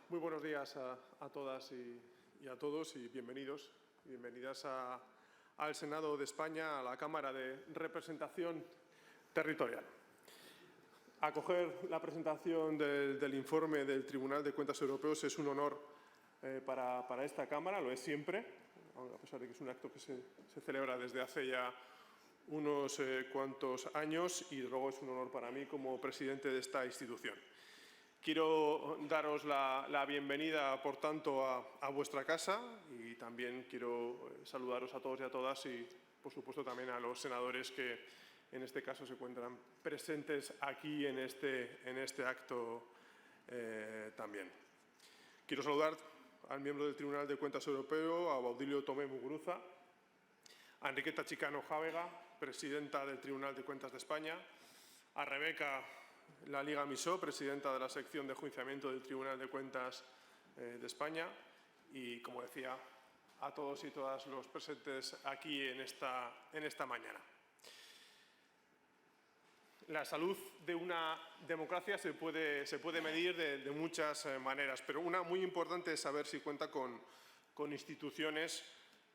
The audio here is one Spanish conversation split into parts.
Muy buenos días a todas y a todos y bienvenidos y bienvenidas al Senado de España, a la Cámara de Representación Territorial. Acoger la presentación del informe del Tribunal de Cuentas Europeos es un honor para esta Cámara, lo es siempre, a pesar de que es un acto que se celebra desde hace ya unos cuantos años y luego es un honor para mí como presidente de esta institución. Quiero daros la bienvenida, por tanto, a vuestra casa y también quiero saludaros a todos y a todas y, por supuesto, también a los senadores que, en este caso, se encuentran presentes aquí en este acto también. Quiero saludar al miembro del Tribunal de Cuentas Europeo, a Baudilio Tomé Muguruza, a Enriqueta Chicano Jávega, presidenta del Tribunal de Cuentas de España, a Rebeca La Liga Misó, presidenta de la sección de enjuiciamiento del Tribunal de Cuentas de España y, como decía, a todos y todas los presentes aquí en esta mañana. La salud de una democracia se puede medir de muchas maneras, pero una muy importante es saber si cuenta con instituciones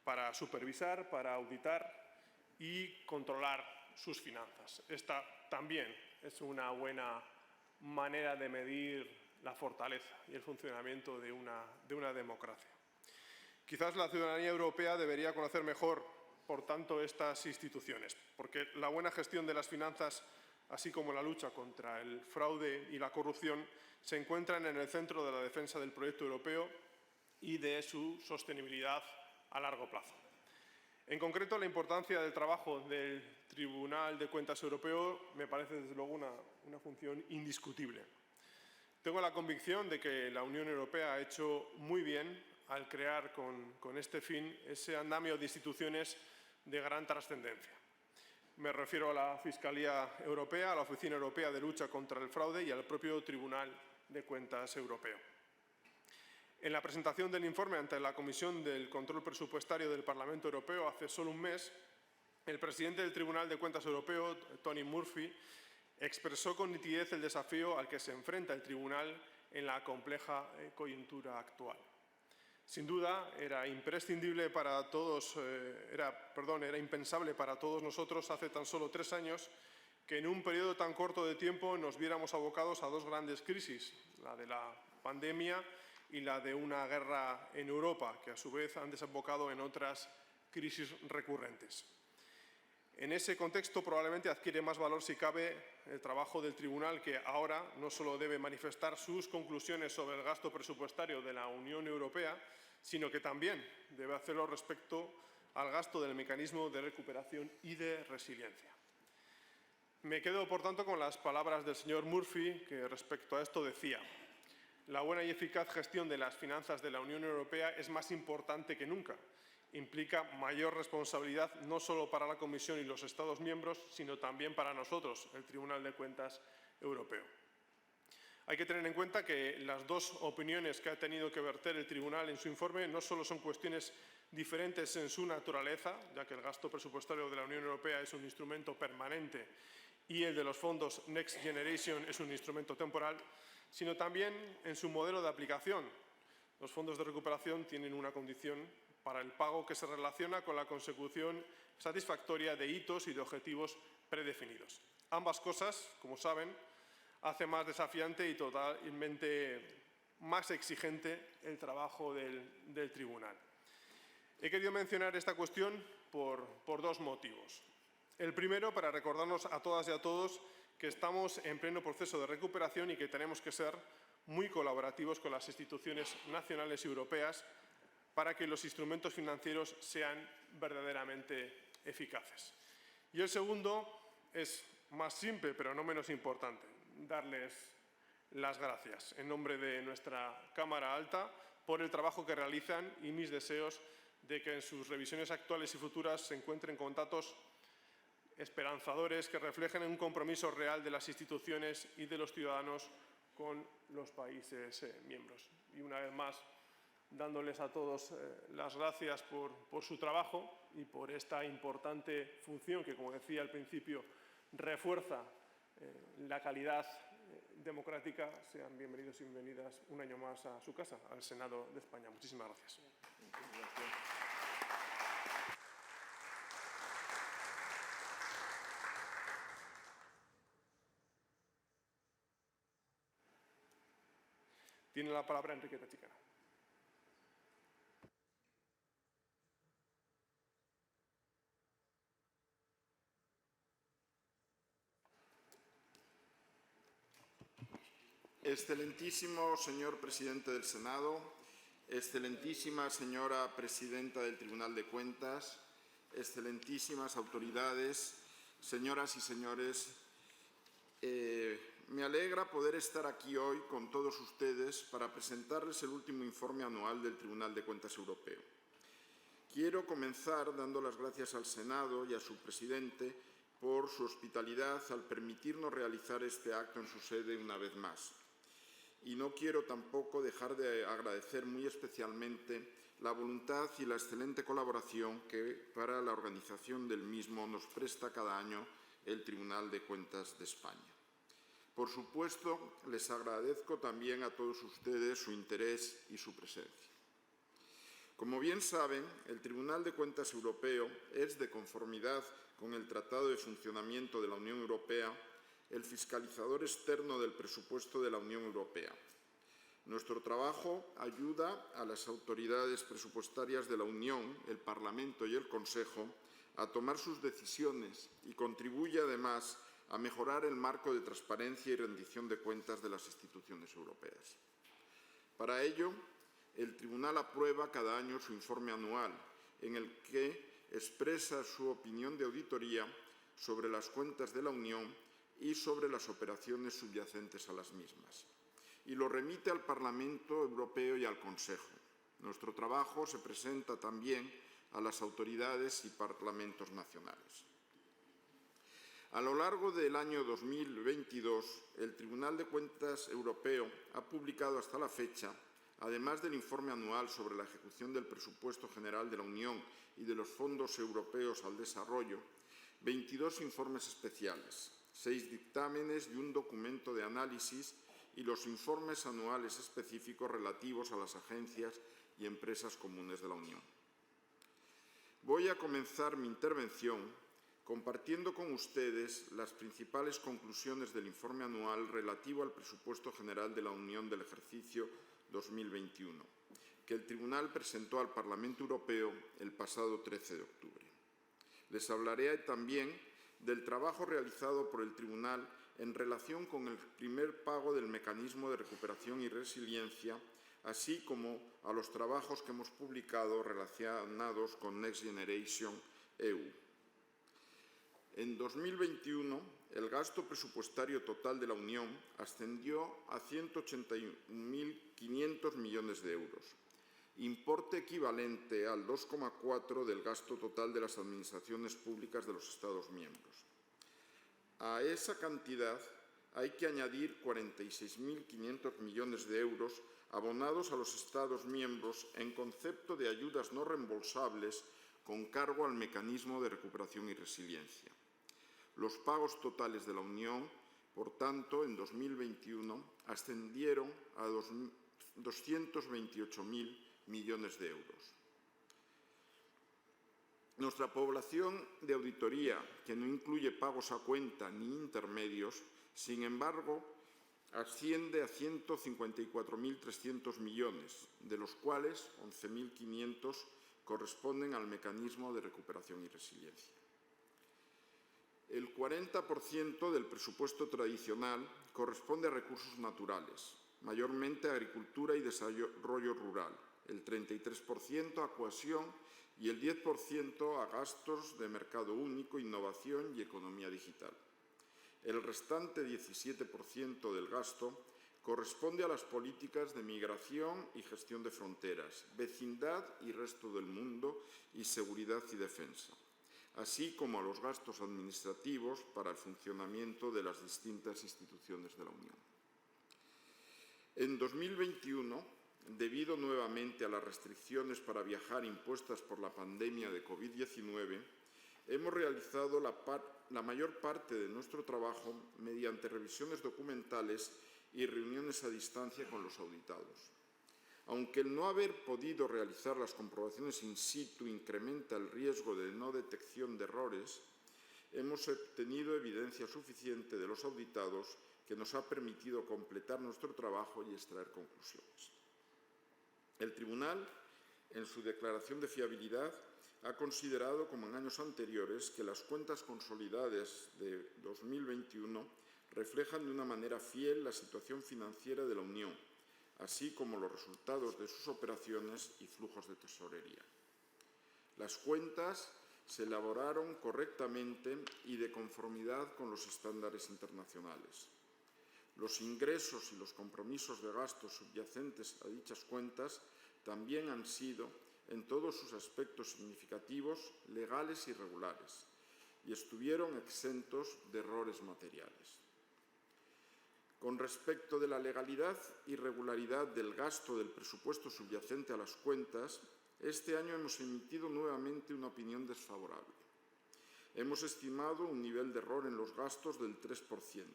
para supervisar, para auditar y controlar sus finanzas. Esta también es una buena manera de medir la fortaleza y el funcionamiento de una democracia. Quizás la ciudadanía europea debería conocer mejor, por tanto, estas instituciones, porque la buena gestión de las finanzas, así como la lucha contra el fraude y la corrupción, se encuentran en el centro de la defensa del proyecto europeo y de su sostenibilidad a largo plazo. En concreto, la importancia del trabajo del Tribunal de Cuentas Europeo me parece, desde luego, una función indiscutible. Tengo la convicción de que la Unión Europea ha hecho muy bien al crear con este fin ese andamio de instituciones de gran trascendencia. Me refiero a la Fiscalía Europea, a la Oficina Europea de Lucha contra el Fraude y al propio Tribunal de Cuentas Europeo. En la presentación del informe ante la Comisión del Control Presupuestario del Parlamento Europeo hace solo un mes, el presidente del Tribunal de Cuentas Europeo, Tony Murphy, expresó con nitidez el desafío al que se enfrenta el Tribunal en la compleja coyuntura actual. Sin duda, era impensable para todos nosotros hace tan solo 3 años que en un periodo tan corto de tiempo nos viéramos abocados a dos grandes crisis, la de la pandemia y la de una guerra en Europa, que a su vez han desembocado en otras crisis recurrentes. En ese contexto probablemente adquiere más valor, si cabe, el trabajo del Tribunal, que ahora no solo debe manifestar sus conclusiones sobre el gasto presupuestario de la Unión Europea, sino que también debe hacerlo respecto al gasto del mecanismo de recuperación y de resiliencia. Me quedo, por tanto, con las palabras del señor Murphy, que respecto a esto decía: la buena y eficaz gestión de las finanzas de la Unión Europea es más importante que nunca. Implica mayor responsabilidad no solo para la Comisión y los Estados miembros, sino también para nosotros, el Tribunal de Cuentas Europeo. Hay que tener en cuenta que las dos opiniones que ha tenido que verter el Tribunal en su informe no solo son cuestiones diferentes en su naturaleza, ya que el gasto presupuestario de la Unión Europea es un instrumento permanente y el de los fondos Next Generation es un instrumento temporal, sino también en su modelo de aplicación. Los fondos de recuperación tienen una condición para el pago que se relaciona con la consecución satisfactoria de hitos y de objetivos predefinidos. Ambas cosas, como saben, hace más desafiante y totalmente más exigente el trabajo del Tribunal. He querido mencionar esta cuestión por dos motivos. El primero, para recordarnos a todas y a todos que estamos en pleno proceso de recuperación y que tenemos que ser muy colaborativos con las instituciones nacionales y europeas para que los instrumentos financieros sean verdaderamente eficaces. Y el segundo es más simple, pero no menos importante: darles las gracias en nombre de nuestra Cámara Alta por el trabajo que realizan y mis deseos de que en sus revisiones actuales y futuras se encuentren con datos esperanzadores que reflejen un compromiso real de las instituciones y de los ciudadanos con los países miembros. Y una vez más, dándoles a todos las gracias por su trabajo y por esta importante función que, como decía al principio, refuerza la calidad democrática, sean bienvenidos y bienvenidas un año más a su casa, al Senado de España. Muchísimas gracias. Tiene la palabra Enriqueta Chicana. Excelentísimo señor presidente del Senado, excelentísima señora presidenta del Tribunal de Cuentas, excelentísimas autoridades, señoras y señores, me alegra poder estar aquí hoy con todos ustedes para presentarles el último informe anual del Tribunal de Cuentas Europeo. Quiero comenzar dando las gracias al Senado y a su presidente por su hospitalidad al permitirnos realizar este acto en su sede una vez más. Y no quiero tampoco dejar de agradecer muy especialmente la voluntad y la excelente colaboración que para la organización del mismo nos presta cada año el Tribunal de Cuentas de España. Por supuesto, les agradezco también a todos ustedes su interés y su presencia. Como bien saben, el Tribunal de Cuentas Europeo es, de conformidad con el Tratado de Funcionamiento de la Unión Europea, el fiscalizador externo del presupuesto de la Unión Europea. Nuestro trabajo ayuda a las autoridades presupuestarias de la Unión, el Parlamento y el Consejo a tomar sus decisiones y contribuye, además, a mejorar el marco de transparencia y rendición de cuentas de las instituciones europeas. Para ello, el Tribunal aprueba cada año su informe anual, en el que expresa su opinión de auditoría sobre las cuentas de la Unión y sobre las operaciones subyacentes a las mismas, y lo remite al Parlamento Europeo y al Consejo. Nuestro trabajo se presenta también a las autoridades y parlamentos nacionales. A lo largo del año 2022, el Tribunal de Cuentas Europeo ha publicado hasta la fecha, además del informe anual sobre la ejecución del presupuesto general de la Unión y de los fondos europeos al desarrollo, 22 informes especiales, 6 dictámenes y un documento de análisis y los informes anuales específicos relativos a las agencias y empresas comunes de la Unión. Voy a comenzar mi intervención compartiendo con ustedes las principales conclusiones del informe anual relativo al presupuesto general de la Unión del ejercicio 2021, que el Tribunal presentó al Parlamento Europeo el pasado 13 de octubre. Les hablaré también del trabajo realizado por el Tribunal en relación con el primer pago del Mecanismo de Recuperación y Resiliencia, así como a los trabajos que hemos publicado relacionados con Next Generation EU. En 2021, el gasto presupuestario total de la Unión ascendió a 181.500 millones de euros, importe equivalente al 2,4% del gasto total de las administraciones públicas de los Estados miembros. A esa cantidad hay que añadir 46.500 millones de euros abonados a los Estados miembros en concepto de ayudas no reembolsables con cargo al Mecanismo de Recuperación y Resiliencia. Los pagos totales de la Unión, por tanto, en 2021 ascendieron a 228.000 millones de euros. Nuestra población de auditoría, que no incluye pagos a cuenta ni intermedios, sin embargo, asciende a 154.300 millones, de los cuales 11.500 corresponden al Mecanismo de Recuperación y Resiliencia. El 40% del presupuesto tradicional corresponde a recursos naturales, mayormente a agricultura y desarrollo rural, el 33% a cohesión y el 10% a gastos de mercado único, innovación y economía digital. El restante 17% del gasto corresponde a las políticas de migración y gestión de fronteras, vecindad y resto del mundo y seguridad y defensa, así como a los gastos administrativos para el funcionamiento de las distintas instituciones de la Unión. En 2021, debido nuevamente a las restricciones para viajar impuestas por la pandemia de COVID-19, hemos realizado la mayor parte de nuestro trabajo mediante revisiones documentales y reuniones a distancia con los auditados. Aunque el no haber podido realizar las comprobaciones in situ incrementa el riesgo de no detección de errores, hemos obtenido evidencia suficiente de los auditados que nos ha permitido completar nuestro trabajo y extraer conclusiones. El Tribunal, en su declaración de fiabilidad, ha considerado, como en años anteriores, que las cuentas consolidadas de 2021 reflejan de una manera fiel la situación financiera de la Unión, así como los resultados de sus operaciones y flujos de tesorería. Las cuentas se elaboraron correctamente y de conformidad con los estándares internacionales. Los ingresos y los compromisos de gastos subyacentes a dichas cuentas también han sido, en todos sus aspectos significativos, legales y regulares, y estuvieron exentos de errores materiales. Con respecto de la legalidad y regularidad del gasto del presupuesto subyacente a las cuentas, este año hemos emitido nuevamente una opinión desfavorable. Hemos estimado un nivel de error en los gastos del 3%,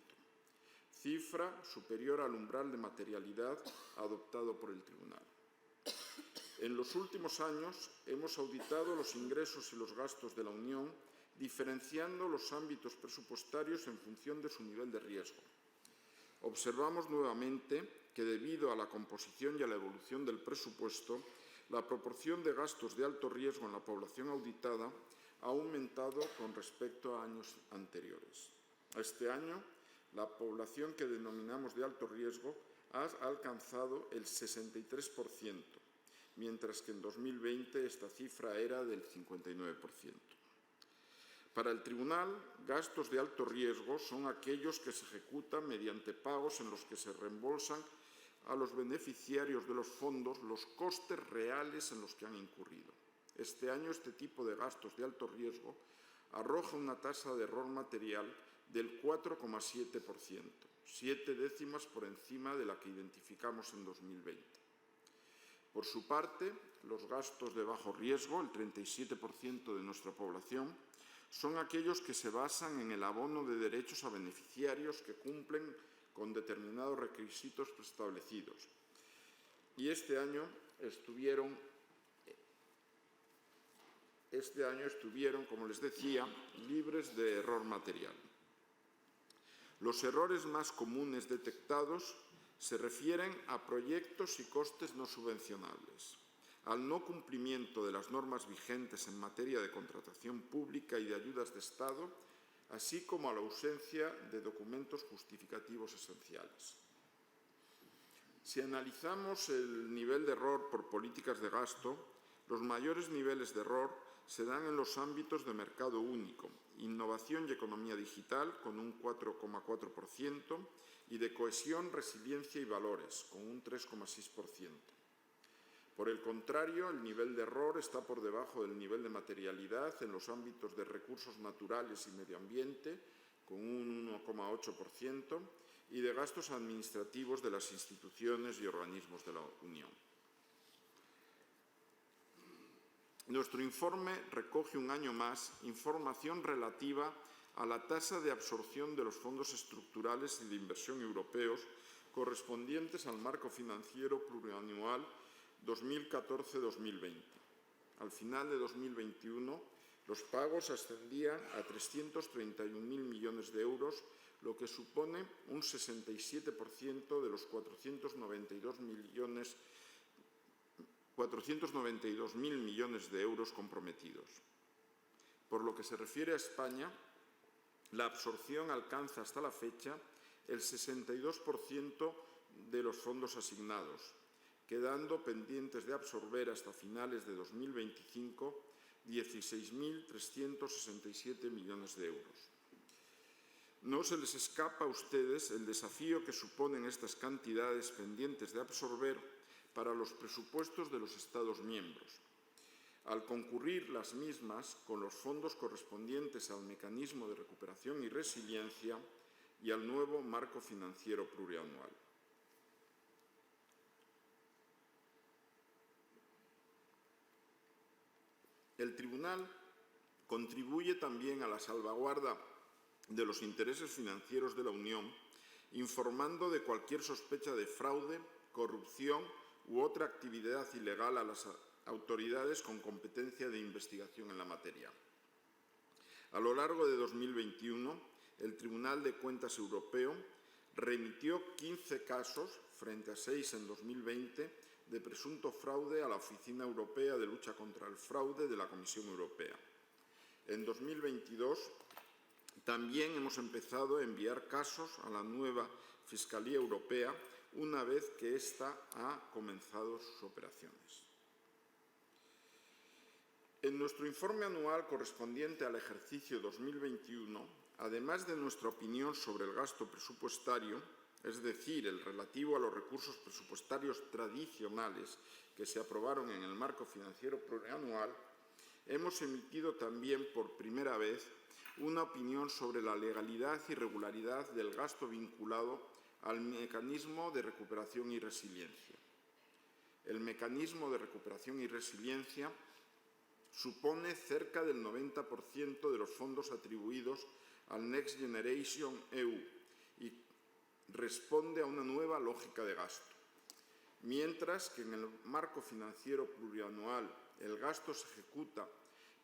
cifra superior al umbral de materialidad adoptado por el Tribunal. En los últimos años hemos auditado los ingresos y los gastos de la Unión, diferenciando los ámbitos presupuestarios en función de su nivel de riesgo. Observamos nuevamente que, debido a la composición y a la evolución del presupuesto, la proporción de gastos de alto riesgo en la población auditada ha aumentado con respecto a años anteriores. Este año, la población que denominamos de alto riesgo ha alcanzado el 63%, mientras que en 2020 esta cifra era del 59%. Para el Tribunal, gastos de alto riesgo son aquellos que se ejecutan mediante pagos en los que se reembolsan a los beneficiarios de los fondos los costes reales en los que han incurrido. Este año este tipo de gastos de alto riesgo arroja una tasa de error material del 4,7%, 7 décimas por encima de la que identificamos en 2020. Por su parte, los gastos de bajo riesgo, el 37% de nuestra población, son aquellos que se basan en el abono de derechos a beneficiarios que cumplen con determinados requisitos preestablecidos. Y este año estuvieron, como les decía, libres de error material. Los errores más comunes detectados se refieren a proyectos y costes no subvencionables, al no cumplimiento de las normas vigentes en materia de contratación pública y de ayudas de Estado, así como a la ausencia de documentos justificativos esenciales. Si analizamos el nivel de error por políticas de gasto, los mayores niveles de error se dan en los ámbitos de mercado único, innovación y economía digital, con un 4,4%, y de cohesión, resiliencia y valores, con un 3,6%. Por el contrario, el nivel de error está por debajo del nivel de materialidad en los ámbitos de recursos naturales y medio ambiente, con un 1,8%, y de gastos administrativos de las instituciones y organismos de la Unión. Nuestro informe recoge un año más información relativa a la tasa de absorción de los fondos estructurales y de inversión europeos correspondientes al marco financiero plurianual 2014-2020. Al final de 2021, los pagos ascendían a 331.000 millones de euros, lo que supone un 67% de los 492.000 millones de euros comprometidos. Por lo que se refiere a España, la absorción alcanza hasta la fecha el 62% de los fondos asignados, quedando pendientes de absorber hasta finales de 2025 16.367 millones de euros. No se les escapa a ustedes el desafío que suponen estas cantidades pendientes de absorber para los presupuestos de los Estados miembros, al concurrir las mismas con los fondos correspondientes al mecanismo de recuperación y resiliencia y al nuevo marco financiero plurianual. El Tribunal contribuye también a la salvaguarda de los intereses financieros de la Unión, informando de cualquier sospecha de fraude, corrupción u otra actividad ilegal a las autoridades con competencia de investigación en la materia. A lo largo de 2021, el Tribunal de Cuentas Europeo remitió 15 casos, frente a 6 en 2020, de presunto fraude a la Oficina Europea de Lucha contra el Fraude de la Comisión Europea. En 2022 también hemos empezado a enviar casos a la nueva Fiscalía Europea una vez que ésta ha comenzado sus operaciones. En nuestro informe anual correspondiente al ejercicio 2021, además de nuestra opinión sobre el gasto presupuestario, es decir, el relativo a los recursos presupuestarios tradicionales que se aprobaron en el marco financiero plurianual, hemos emitido también por primera vez una opinión sobre la legalidad y regularidad del gasto vinculado al mecanismo de recuperación y resiliencia. El mecanismo de recuperación y resiliencia supone cerca del 90% de los fondos atribuidos al Next Generation EU y responde a una nueva lógica de gasto. Mientras que en el marco financiero plurianual el gasto se ejecuta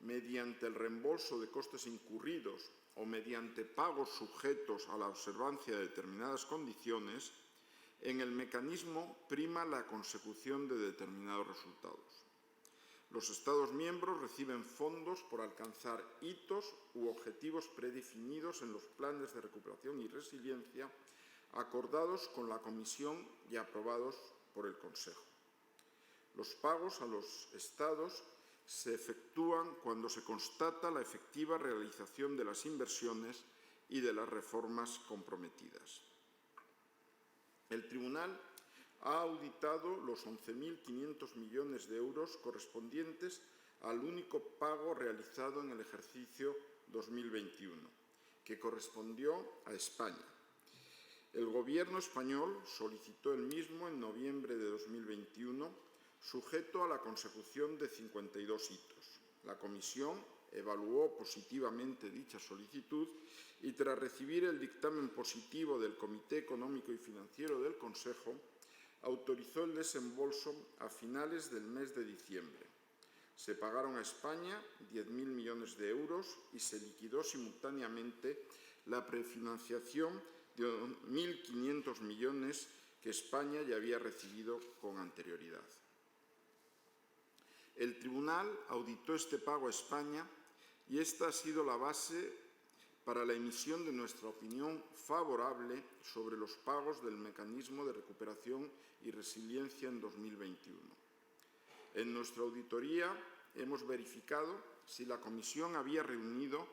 mediante el reembolso de costes incurridos o mediante pagos sujetos a la observancia de determinadas condiciones, en el mecanismo prima la consecución de determinados resultados. Los Estados miembros reciben fondos por alcanzar hitos u objetivos predefinidos en los planes de recuperación y resiliencia acordados con la Comisión y aprobados por el Consejo. Los pagos a los Estados se efectúan cuando se constata la efectiva realización de las inversiones y de las reformas comprometidas. El Tribunal ha auditado los 11.500 millones de euros correspondientes al único pago realizado en el ejercicio 2021, que correspondió a España. El Gobierno español solicitó el mismo en noviembre de 2021, sujeto a la consecución de 52 hitos. La Comisión evaluó positivamente dicha solicitud y, tras recibir el dictamen positivo del Comité Económico y Financiero del Consejo, autorizó el desembolso a finales del mes de diciembre. Se pagaron a España 10.000 millones de euros y se liquidó simultáneamente la prefinanciación de 1.500 millones que España ya había recibido con anterioridad. El Tribunal auditó este pago a España y esta ha sido la base para la emisión de nuestra opinión favorable sobre los pagos del mecanismo de recuperación y resiliencia en 2021. En nuestra auditoría hemos verificado si la Comisión había reunido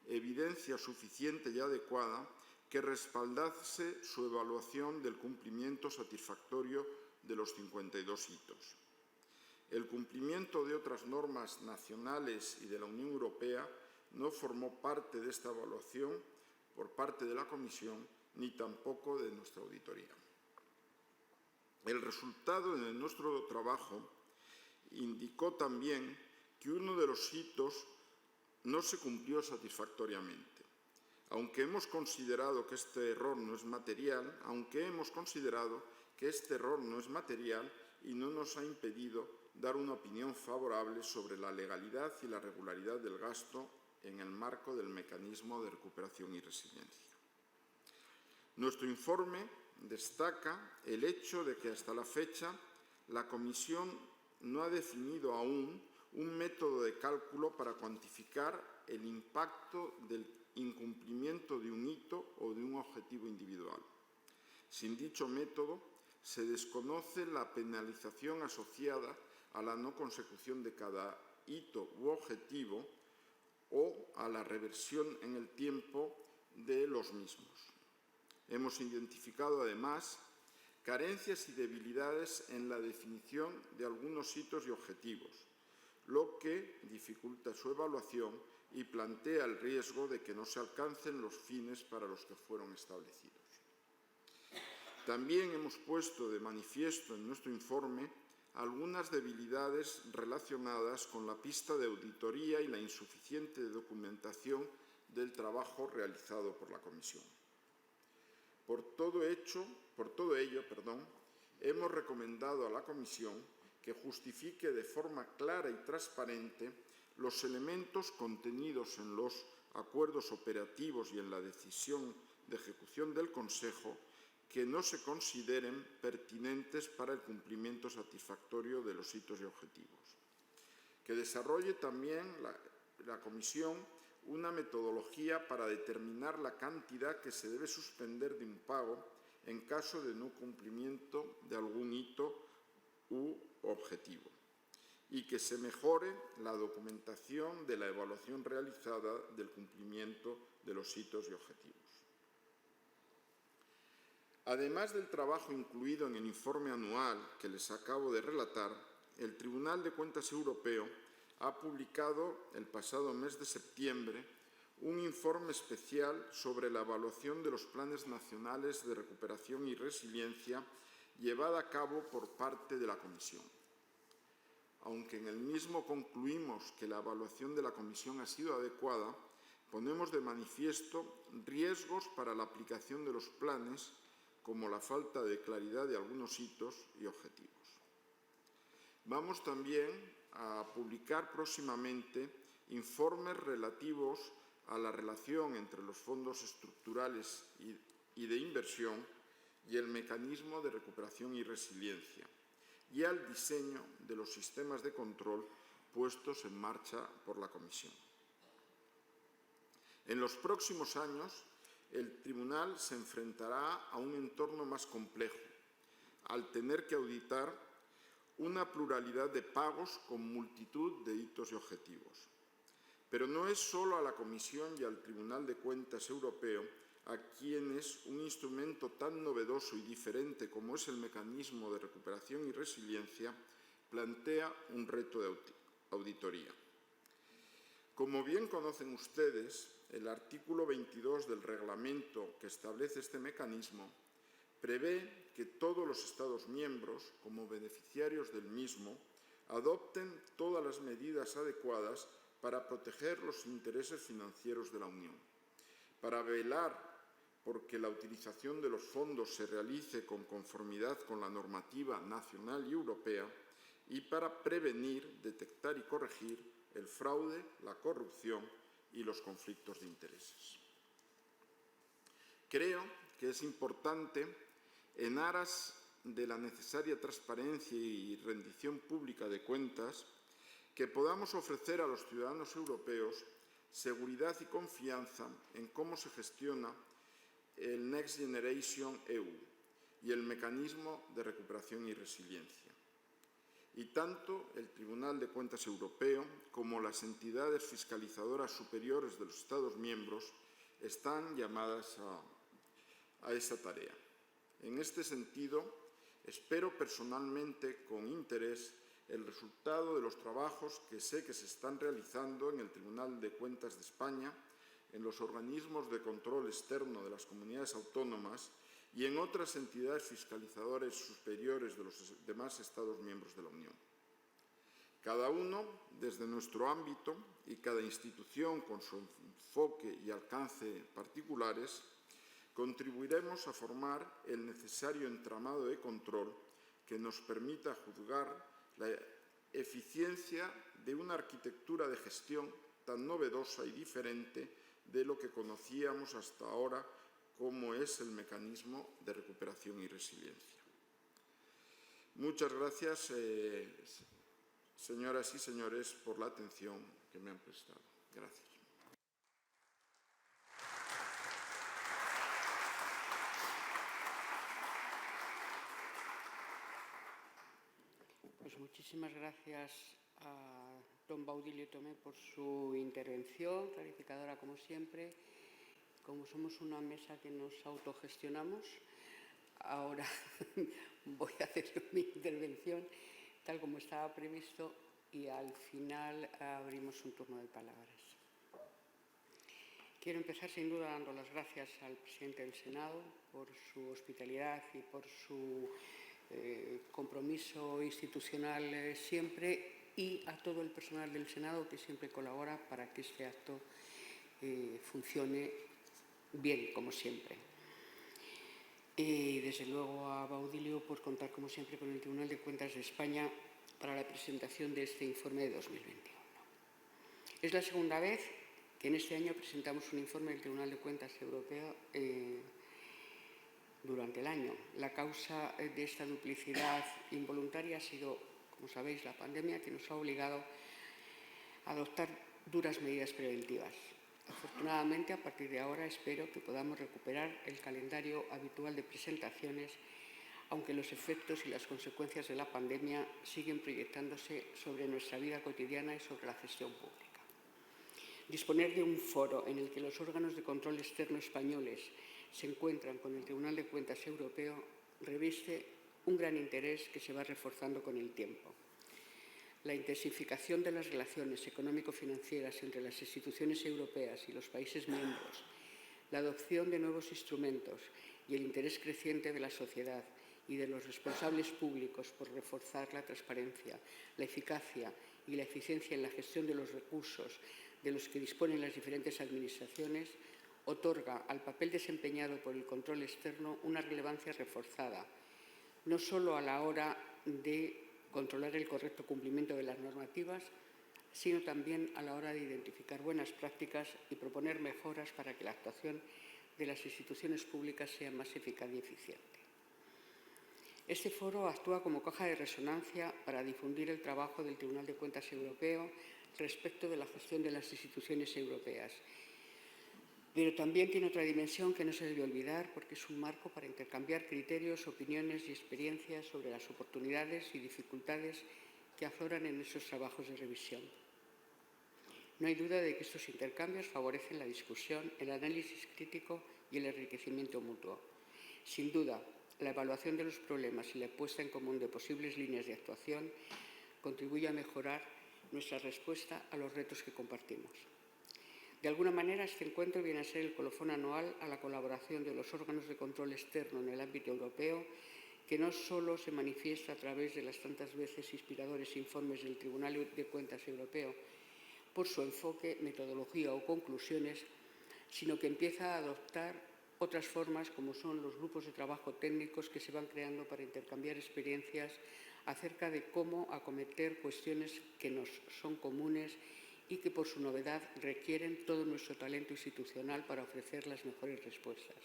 evidencia suficiente y adecuada que respaldase su evaluación del cumplimiento satisfactorio de los 52 hitos. El cumplimiento de otras normas nacionales y de la Unión Europea no formó parte de esta evaluación por parte de la Comisión ni tampoco de nuestra auditoría. El resultado de nuestro trabajo indicó también que uno de los hitos no se cumplió satisfactoriamente. Aunque hemos considerado que este error no es material y no nos ha impedido dar una opinión favorable sobre la legalidad y la regularidad del gasto en el marco del mecanismo de recuperación y resiliencia. Nuestro informe destaca el hecho de que hasta la fecha la Comisión no ha definido aún un método de cálculo para cuantificar el impacto del incumplimiento de un hito o de un objetivo individual. Sin dicho método, se desconoce la penalización asociada a la no consecución de cada hito u objetivo o a la reversión en el tiempo de los mismos. Hemos identificado, además, carencias y debilidades en la definición de algunos hitos y objetivos, lo que dificulta su evaluación y plantea el riesgo de que no se alcancen los fines para los que fueron establecidos. También hemos puesto de manifiesto en nuestro informe algunas debilidades relacionadas con la pista de auditoría y la insuficiente documentación del trabajo realizado por la Comisión. Por todo ello, hemos recomendado a la Comisión que justifique de forma clara y transparente los elementos contenidos en los acuerdos operativos y en la decisión de ejecución del Consejo que no se consideren pertinentes para el cumplimiento satisfactorio de los hitos y objetivos. Que desarrolle también la Comisión una metodología para determinar la cantidad que se debe suspender de un pago en caso de no cumplimiento de algún hito u objetivo, y que se mejore la documentación de la evaluación realizada del cumplimiento de los hitos y objetivos. Además del trabajo incluido en el informe anual que les acabo de relatar, el Tribunal de Cuentas Europeo ha publicado el pasado mes de septiembre un informe especial sobre la evaluación de los planes nacionales de recuperación y resiliencia llevada a cabo por parte de la Comisión. Aunque en el mismo concluimos que la evaluación de la Comisión ha sido adecuada, ponemos de manifiesto riesgos para la aplicación de los planes, como la falta de claridad de algunos hitos y objetivos. Vamos también a publicar próximamente informes relativos a la relación entre los fondos estructurales y de inversión y el mecanismo de recuperación y resiliencia, y al diseño de los sistemas de control puestos en marcha por la Comisión. En los próximos años, el Tribunal se enfrentará a un entorno más complejo, al tener que auditar una pluralidad de pagos con multitud de hitos y objetivos. Pero no es solo a la Comisión y al Tribunal de Cuentas Europeo a quienes un instrumento tan novedoso y diferente como es el mecanismo de recuperación y resiliencia plantea un reto de auditoría. Como bien conocen ustedes, el artículo 22 del reglamento que establece este mecanismo prevé que todos los Estados miembros, como beneficiarios del mismo, adopten todas las medidas adecuadas para proteger los intereses financieros de la Unión, para velar porque la utilización de los fondos se realice con conformidad con la normativa nacional y europea y para prevenir, detectar y corregir el fraude, la corrupción y los conflictos de intereses. Creo que es importante, en aras de la necesaria transparencia y rendición pública de cuentas, que podamos ofrecer a los ciudadanos europeos seguridad y confianza en cómo se gestiona el Next Generation EU y el mecanismo de recuperación y resiliencia. Y tanto el Tribunal de Cuentas Europeo como las entidades fiscalizadoras superiores de los Estados miembros están llamadas a esa tarea. En este sentido, espero personalmente con interés el resultado de los trabajos que sé que se están realizando en el Tribunal de Cuentas de España, en los organismos de control externo de las comunidades autónomas y en otras entidades fiscalizadoras superiores de los demás Estados miembros de la Unión. Cada uno desde nuestro ámbito y cada institución con su enfoque y alcance particulares, contribuiremos a formar el necesario entramado de control que nos permita juzgar la eficiencia de una arquitectura de gestión tan novedosa y diferente de lo que conocíamos hasta ahora, como es el mecanismo de recuperación y resiliencia. Muchas gracias, señoras y señores, por la atención que me han prestado. Gracias. Pues muchísimas gracias a don Baudilio Tomé por su intervención, clarificadora como siempre. Como somos una mesa que nos autogestionamos, ahora voy a hacer mi intervención tal como estaba previsto y al final abrimos un turno de palabras. Quiero empezar sin duda dando las gracias al presidente del Senado por su hospitalidad y por su compromiso institucional siempre, y a todo el personal del Senado que siempre colabora para que este acto funcione bien, como siempre. Y desde luego a Baudilio por contar, como siempre, con el Tribunal de Cuentas de España para la presentación de este informe de 2021. Es la segunda vez que en este año presentamos un informe del Tribunal de Cuentas Europeo durante el año. La causa de esta duplicidad involuntaria ha sido, como sabéis, la pandemia, que nos ha obligado a adoptar duras medidas preventivas. Afortunadamente, a partir de ahora, espero que podamos recuperar el calendario habitual de presentaciones, aunque los efectos y las consecuencias de la pandemia siguen proyectándose sobre nuestra vida cotidiana y sobre la gestión pública. Disponer de un foro en el que los órganos de control externo españoles se encuentran con el Tribunal de Cuentas Europeo reviste un gran interés que se va reforzando con el tiempo. La intensificación de las relaciones económico-financieras entre las instituciones europeas y los países miembros, la adopción de nuevos instrumentos y el interés creciente de la sociedad y de los responsables públicos por reforzar la transparencia, la eficacia y la eficiencia en la gestión de los recursos de los que disponen las diferentes administraciones, otorga al papel desempeñado por el control externo una relevancia reforzada, no solo a la hora de controlar el correcto cumplimiento de las normativas, sino también a la hora de identificar buenas prácticas y proponer mejoras para que la actuación de las instituciones públicas sea más eficaz y eficiente. Este foro actúa como caja de resonancia para difundir el trabajo del Tribunal de Cuentas Europeo respecto de la gestión de las instituciones europeas. Pero también tiene otra dimensión que no se debe olvidar, porque es un marco para intercambiar criterios, opiniones y experiencias sobre las oportunidades y dificultades que afloran en esos trabajos de revisión. No hay duda de que estos intercambios favorecen la discusión, el análisis crítico y el enriquecimiento mutuo. Sin duda, la evaluación de los problemas y la puesta en común de posibles líneas de actuación contribuye a mejorar nuestra respuesta a los retos que compartimos. De alguna manera, este encuentro viene a ser el colofón anual a la colaboración de los órganos de control externo en el ámbito europeo, que no solo se manifiesta a través de las tantas veces inspiradores informes del Tribunal de Cuentas Europeo por su enfoque, metodología o conclusiones, sino que empieza a adoptar otras formas, como son los grupos de trabajo técnicos que se van creando para intercambiar experiencias acerca de cómo acometer cuestiones que nos son comunes y que por su novedad requieren todo nuestro talento institucional para ofrecer las mejores respuestas.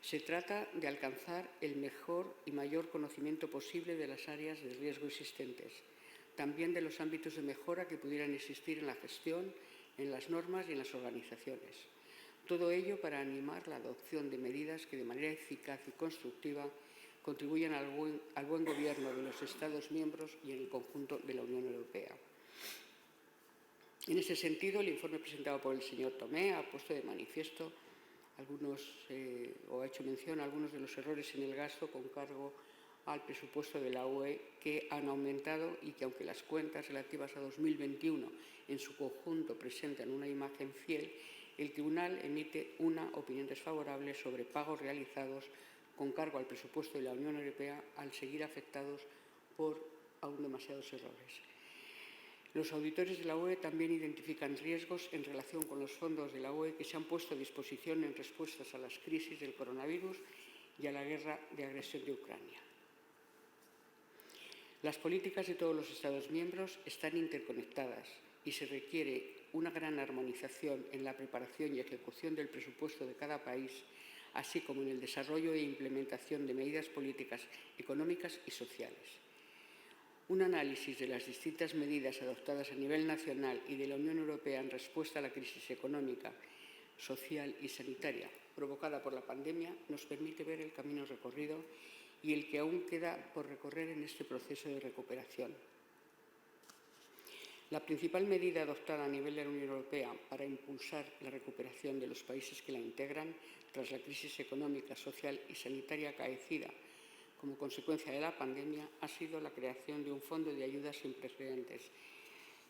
Se trata de alcanzar el mejor y mayor conocimiento posible de las áreas de riesgo existentes, también de los ámbitos de mejora que pudieran existir en la gestión, en las normas y en las organizaciones. Todo ello para animar la adopción de medidas que de manera eficaz y constructiva contribuyan al buen gobierno de los Estados miembros y en el conjunto de la Unión Europea. En ese sentido, el informe presentado por el señor Tomé ha puesto de manifiesto o ha hecho mención a algunos de los errores en el gasto con cargo al presupuesto de la UE que han aumentado y que, aunque las cuentas relativas a 2021 en su conjunto presentan una imagen fiel, el Tribunal emite una opinión desfavorable sobre pagos realizados con cargo al presupuesto de la Unión Europea al seguir afectados por aún demasiados errores. Los auditores de la UE también identifican riesgos en relación con los fondos de la UE que se han puesto a disposición en respuestas a las crisis del coronavirus y a la guerra de agresión de Ucrania. Las políticas de todos los Estados miembros están interconectadas y se requiere una gran armonización en la preparación y ejecución del presupuesto de cada país, así como en el desarrollo e implementación de medidas políticas económicas y sociales. Un análisis de las distintas medidas adoptadas a nivel nacional y de la Unión Europea en respuesta a la crisis económica, social y sanitaria provocada por la pandemia nos permite ver el camino recorrido y el que aún queda por recorrer en este proceso de recuperación. La principal medida adoptada a nivel de la Unión Europea para impulsar la recuperación de los países que la integran tras la crisis económica, social y sanitaria acaecida como consecuencia de la pandemia ha sido la creación de un fondo de ayudas sin precedentes,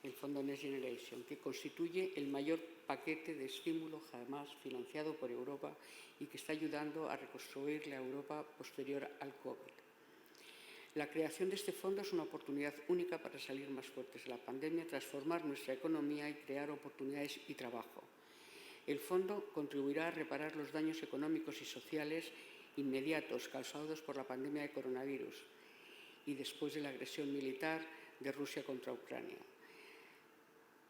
el Fondo Next Generation, que constituye el mayor paquete de estímulo jamás financiado por Europa y que está ayudando a reconstruir la Europa posterior al COVID. La creación de este fondo es una oportunidad única para salir más fuertes de la pandemia, transformar nuestra economía y crear oportunidades y trabajo. El fondo contribuirá a reparar los daños económicos y sociales inmediatos causados por la pandemia de coronavirus y después de la agresión militar de Rusia contra Ucrania.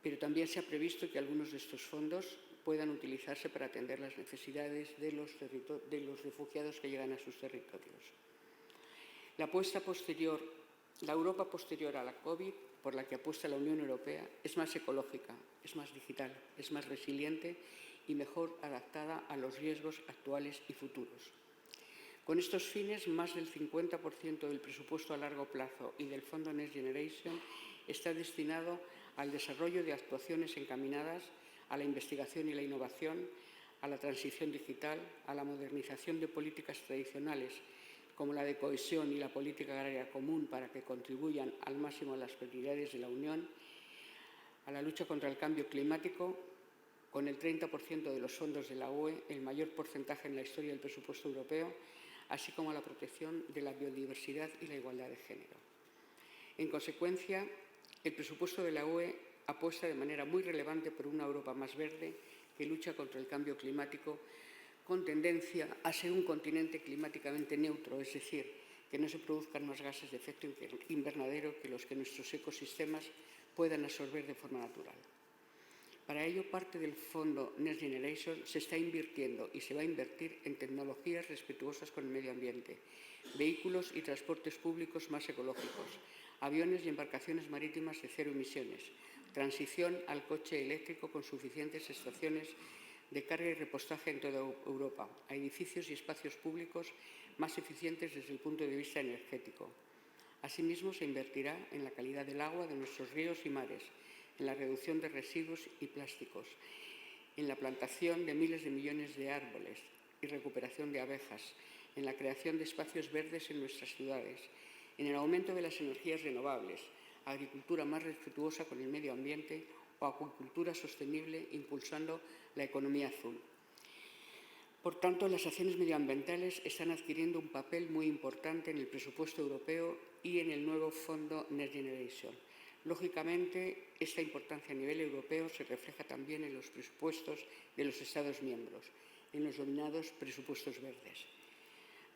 Pero también se ha previsto que algunos de estos fondos puedan utilizarse para atender las necesidades de los refugiados que llegan a sus territorios. La Europa posterior a la COVID, por la que apuesta la Unión Europea, es más ecológica, es más digital, es más resiliente y mejor adaptada a los riesgos actuales y futuros. Con estos fines, más del 50% del presupuesto a largo plazo y del Fondo Next Generation está destinado al desarrollo de actuaciones encaminadas a la investigación y la innovación, a la transición digital, a la modernización de políticas tradicionales como la de cohesión y la política agraria común para que contribuyan al máximo a las prioridades de la Unión, a la lucha contra el cambio climático, con el 30% de los fondos de la UE, el mayor porcentaje en la historia del presupuesto europeo, así como a la protección de la biodiversidad y la igualdad de género. En consecuencia, el presupuesto de la UE apuesta de manera muy relevante por una Europa más verde que lucha contra el cambio climático con tendencia a ser un continente climáticamente neutro, es decir, que no se produzcan más gases de efecto invernadero que los que nuestros ecosistemas puedan absorber de forma natural. Para ello, parte del Fondo Next Generation se está invirtiendo y se va a invertir en tecnologías respetuosas con el medio ambiente, vehículos y transportes públicos más ecológicos, aviones y embarcaciones marítimas de cero emisiones, transición al coche eléctrico con suficientes estaciones de carga y repostaje en toda Europa, a edificios y espacios públicos más eficientes desde el punto de vista energético. Asimismo, se invertirá en la calidad del agua de nuestros ríos y mares, en la reducción de residuos y plásticos, en la plantación de miles de millones de árboles y recuperación de abejas, en la creación de espacios verdes en nuestras ciudades, en el aumento de las energías renovables, agricultura más respetuosa con el medio ambiente o acuicultura sostenible impulsando la economía azul. Por tanto, las acciones medioambientales están adquiriendo un papel muy importante en el presupuesto europeo y en el nuevo Fondo Next Generation. Lógicamente, esta importancia a nivel europeo se refleja también en los presupuestos de los Estados miembros, en los denominados presupuestos verdes.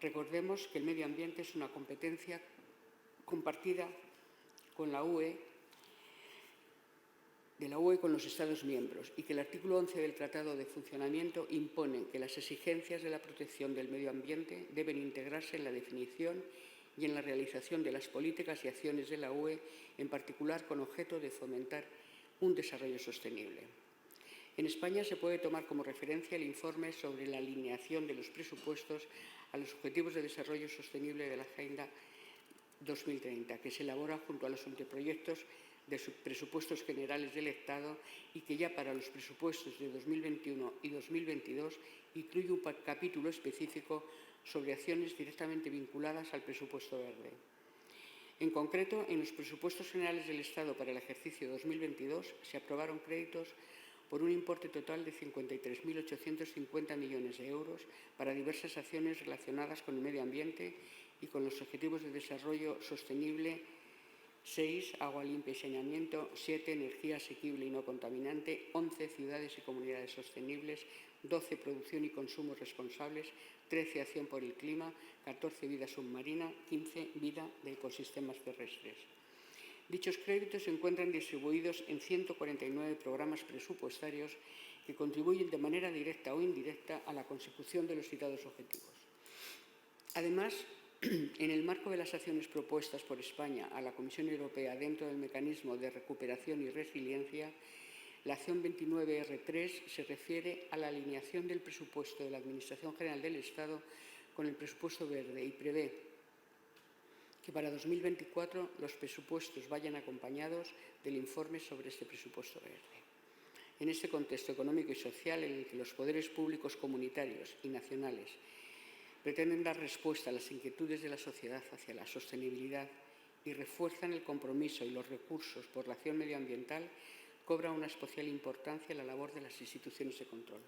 Recordemos que el medio ambiente es una competencia compartida con la UE, de la UE con los Estados miembros y que el artículo 11 del Tratado de Funcionamiento impone que las exigencias de la protección del medio ambiente deben integrarse en la definición y en la realización de las políticas y acciones de la UE, en particular con objeto de fomentar un desarrollo sostenible. En España se puede tomar como referencia el informe sobre la alineación de los presupuestos a los Objetivos de Desarrollo Sostenible de la Agenda 2030, que se elabora junto a los anteproyectos de presupuestos generales del Estado y que ya para los presupuestos de 2021 y 2022 incluye un capítulo específico sobre acciones directamente vinculadas al presupuesto verde. En concreto, en los presupuestos generales del Estado para el ejercicio 2022 se aprobaron créditos por un importe total de 53.850 millones de euros para diversas acciones relacionadas con el medio ambiente y con los Objetivos de Desarrollo Sostenible 6, agua limpia y saneamiento, 7, energía asequible y no contaminante, 11, ciudades y comunidades sostenibles, 12, producción y consumo responsables, 13, acción por el clima, 14, vida submarina, 15, vida de ecosistemas terrestres. Dichos créditos se encuentran distribuidos en 149 programas presupuestarios que contribuyen de manera directa o indirecta a la consecución de los citados objetivos. Además, en el marco de las acciones propuestas por España a la Comisión Europea dentro del mecanismo de recuperación y resiliencia, la acción 29R3 se refiere a la alineación del presupuesto de la Administración General del Estado con el presupuesto verde y prevé que para 2024 los presupuestos vayan acompañados del informe sobre este presupuesto verde. En este contexto económico y social en el que los poderes públicos comunitarios y nacionales pretenden dar respuesta a las inquietudes de la sociedad hacia la sostenibilidad y refuerzan el compromiso y los recursos por la acción medioambiental, cobra una especial importancia la labor de las instituciones de control.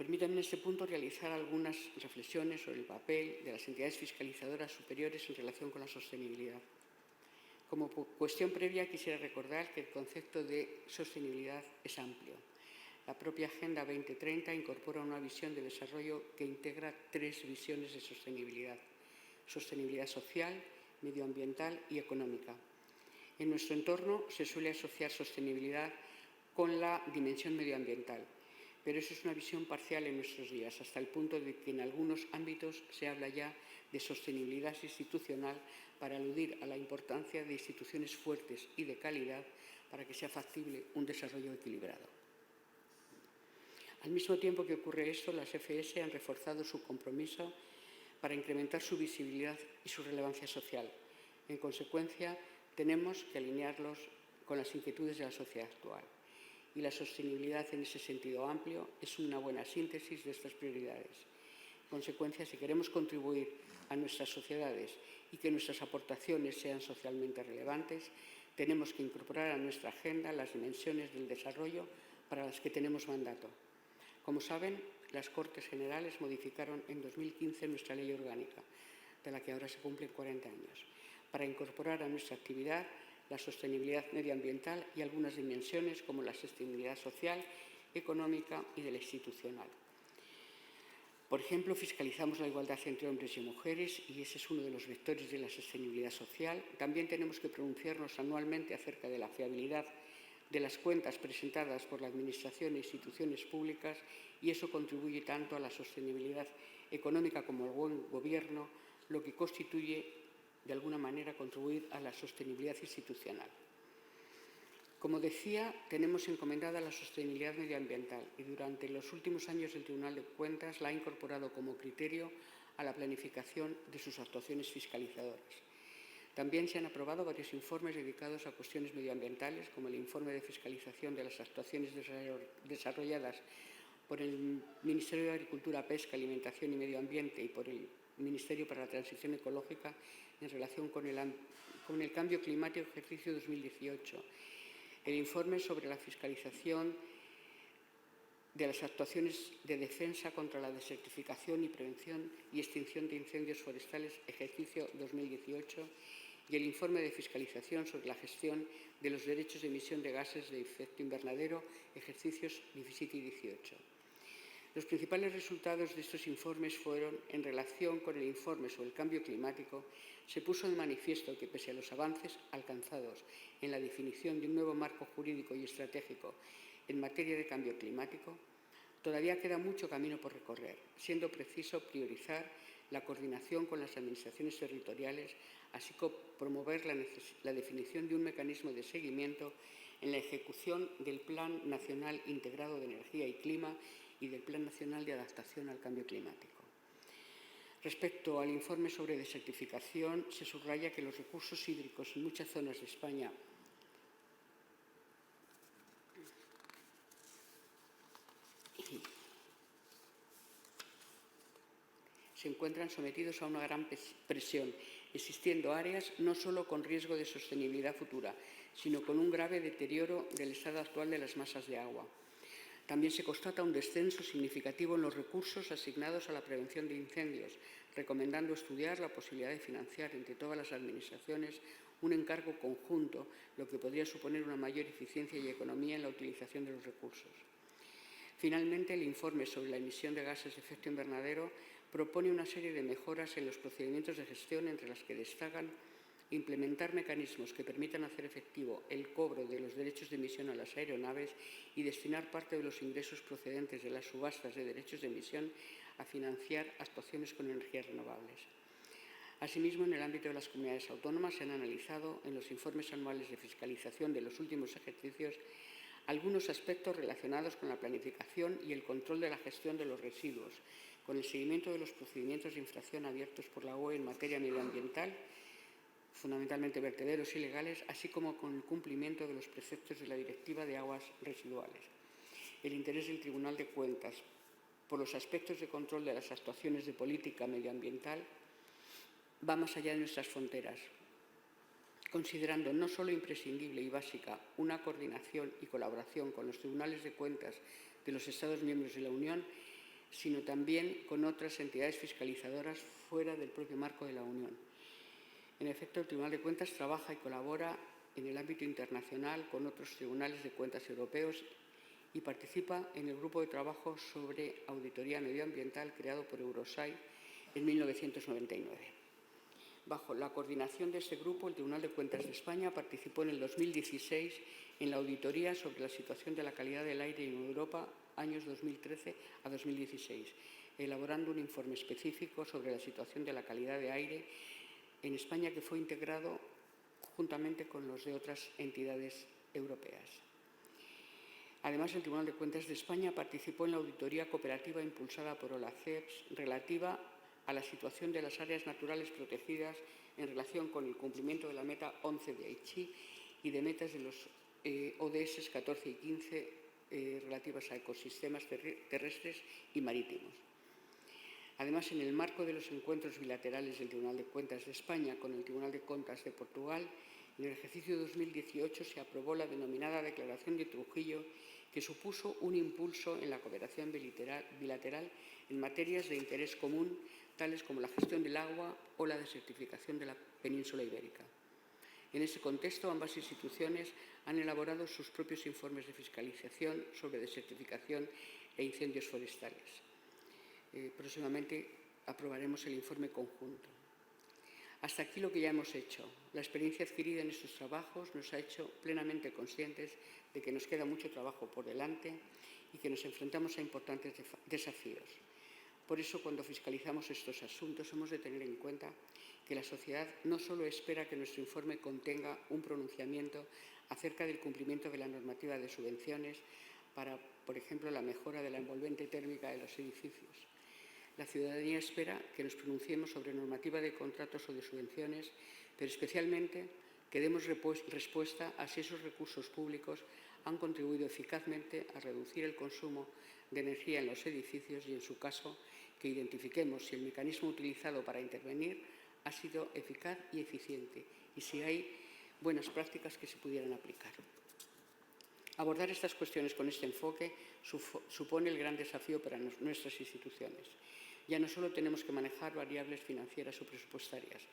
Permítanme en este punto realizar algunas reflexiones sobre el papel de las entidades fiscalizadoras superiores en relación con la sostenibilidad. Como cuestión previa, quisiera recordar que el concepto de sostenibilidad es amplio. La propia Agenda 2030 incorpora una visión de desarrollo que integra 3 visiones de sostenibilidad: sostenibilidad social, medioambiental y económica. En nuestro entorno se suele asociar sostenibilidad con la dimensión medioambiental, pero eso es una visión parcial en nuestros días, hasta el punto de que en algunos ámbitos se habla ya de sostenibilidad institucional para aludir a la importancia de instituciones fuertes y de calidad para que sea factible un desarrollo equilibrado. Al mismo tiempo que ocurre esto, las FS han reforzado su compromiso para incrementar su visibilidad y su relevancia social. En consecuencia, tenemos que alinearlos con las inquietudes de la sociedad actual. Y la sostenibilidad en ese sentido amplio es una buena síntesis de estas prioridades. En consecuencia, si queremos contribuir a nuestras sociedades y que nuestras aportaciones sean socialmente relevantes, tenemos que incorporar a nuestra agenda las dimensiones del desarrollo para las que tenemos mandato. Como saben, las Cortes Generales modificaron en 2015 nuestra ley orgánica, de la que ahora se cumplen 40 años, para incorporar a nuestra actividad la sostenibilidad medioambiental y algunas dimensiones como la sostenibilidad social, económica y de la institucional. Por ejemplo, fiscalizamos la igualdad entre hombres y mujeres y ese es uno de los vectores de la sostenibilidad social. También tenemos que pronunciarnos anualmente acerca de la fiabilidad de las cuentas presentadas por la Administración e instituciones públicas y eso contribuye tanto a la sostenibilidad económica como al buen gobierno, lo que constituye de alguna manera contribuir a la sostenibilidad institucional. Como decía, tenemos encomendada la sostenibilidad medioambiental y durante los últimos años el Tribunal de Cuentas la ha incorporado como criterio a la planificación de sus actuaciones fiscalizadoras. También se han aprobado varios informes dedicados a cuestiones medioambientales, como el informe de fiscalización de las actuaciones desarrolladas por el Ministerio de Agricultura, Pesca, Alimentación y Medio Ambiente y por el Ministerio para la Transición Ecológica en relación con el cambio climático ejercicio 2018, el informe sobre la fiscalización de las actuaciones de defensa contra la desertificación y prevención y extinción de incendios forestales ejercicio 2018 y el informe de fiscalización sobre la gestión de los derechos de emisión de gases de efecto invernadero ejercicios 17 y 18. Los principales resultados de estos informes fueron, en relación con el informe sobre el cambio climático, se puso de manifiesto que, pese a los avances alcanzados en la definición de un nuevo marco jurídico y estratégico en materia de cambio climático, todavía queda mucho camino por recorrer, siendo preciso priorizar la coordinación con las administraciones territoriales, así como promover la definición de un mecanismo de seguimiento en la ejecución del Plan Nacional Integrado de Energía y Clima y del Plan Nacional de Adaptación al Cambio Climático. Respecto al informe sobre desertificación, se subraya que los recursos hídricos en muchas zonas de España se encuentran sometidos a una gran presión, existiendo áreas no solo con riesgo de sostenibilidad futura, sino con un grave deterioro del estado actual de las masas de agua. También se constata un descenso significativo en los recursos asignados a la prevención de incendios, recomendando estudiar la posibilidad de financiar entre todas las administraciones un encargo conjunto, lo que podría suponer una mayor eficiencia y economía en la utilización de los recursos. Finalmente, el informe sobre la emisión de gases de efecto invernadero propone una serie de mejoras en los procedimientos de gestión, entre las que destacan implementar mecanismos que permitan hacer efectivo el cobro de los derechos de emisión a las aeronaves y destinar parte de los ingresos procedentes de las subastas de derechos de emisión a financiar actuaciones con energías renovables. Asimismo, en el ámbito de las comunidades autónomas se han analizado en los informes anuales de fiscalización de los últimos ejercicios algunos aspectos relacionados con la planificación y el control de la gestión de los residuos, con el seguimiento de los procedimientos de infracción abiertos por la UE en materia medioambiental, fundamentalmente vertederos ilegales, así como con el cumplimiento de los preceptos de la Directiva de Aguas Residuales. El interés del Tribunal de Cuentas por los aspectos de control de las actuaciones de política medioambiental va más allá de nuestras fronteras, considerando no solo imprescindible y básica una coordinación y colaboración con los tribunales de cuentas de los Estados miembros de la Unión, sino también con otras entidades fiscalizadoras fuera del propio marco de la Unión. En efecto, el Tribunal de Cuentas trabaja y colabora en el ámbito internacional con otros tribunales de cuentas europeos y participa en el grupo de trabajo sobre auditoría medioambiental creado por Eurosai en 1999. Bajo la coordinación de este grupo, el Tribunal de Cuentas de España participó en el 2016 en la auditoría sobre la situación de la calidad del aire en Europa, años 2013 a 2016, elaborando un informe específico sobre la situación de la calidad de aire en España que fue integrado juntamente con los de otras entidades europeas. Además, el Tribunal de Cuentas de España participó en la auditoría cooperativa impulsada por OLACEPS relativa a la situación de las áreas naturales protegidas en relación con el cumplimiento de la meta 11 de Aichi y de metas de los ODS 14 y 15 relativas a ecosistemas terrestres y marítimos. Además, en el marco de los encuentros bilaterales del Tribunal de Cuentas de España con el Tribunal de Cuentas de Portugal, en el ejercicio 2018 se aprobó la denominada Declaración de Trujillo, que supuso un impulso en la cooperación bilateral en materias de interés común, tales como la gestión del agua o la desertificación de la península ibérica. En ese contexto, ambas instituciones han elaborado sus propios informes de fiscalización sobre desertificación e incendios forestales. Próximamente aprobaremos el informe conjunto. Hasta aquí lo que ya hemos hecho. La experiencia adquirida en estos trabajos nos ha hecho plenamente conscientes de que nos queda mucho trabajo por delante y que nos enfrentamos a importantes desafíos. Por eso, cuando fiscalizamos estos asuntos, hemos de tener en cuenta que la sociedad no solo espera que nuestro informe contenga un pronunciamiento acerca del cumplimiento de la normativa de subvenciones para, por ejemplo, la mejora de la envolvente térmica de los edificios. La ciudadanía espera que nos pronunciemos sobre normativa de contratos o de subvenciones, pero especialmente que demos respuesta a si esos recursos públicos han contribuido eficazmente a reducir el consumo de energía en los edificios y, en su caso, que identifiquemos si el mecanismo utilizado para intervenir ha sido eficaz y eficiente y si hay buenas prácticas que se pudieran aplicar. Abordar estas cuestiones con este enfoque supone el gran desafío para nuestras instituciones. Ya no solo tenemos que manejar variables financieras o presupuestarias,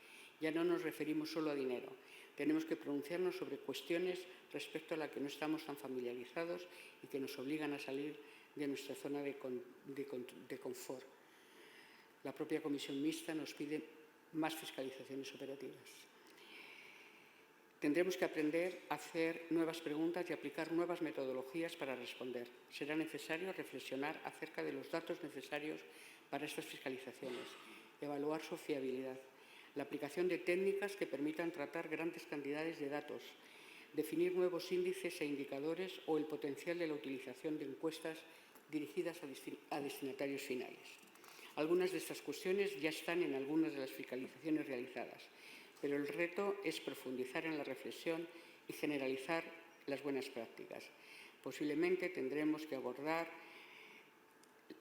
ya no nos referimos solo a dinero, tenemos que pronunciarnos sobre cuestiones respecto a las que no estamos tan familiarizados y que nos obligan a salir de nuestra zona de confort. La propia Comisión Mixta nos pide más fiscalizaciones operativas. Tendremos que aprender a hacer nuevas preguntas y aplicar nuevas metodologías para responder. Será necesario reflexionar acerca de los datos necesarios para estas fiscalizaciones, evaluar su fiabilidad, la aplicación de técnicas que permitan tratar grandes cantidades de datos, definir nuevos índices e indicadores o el potencial de la utilización de encuestas dirigidas a destinatarios finales. Algunas de estas cuestiones ya están en algunas de las fiscalizaciones realizadas, pero el reto es profundizar en la reflexión y generalizar las buenas prácticas. Posiblemente tendremos que abordar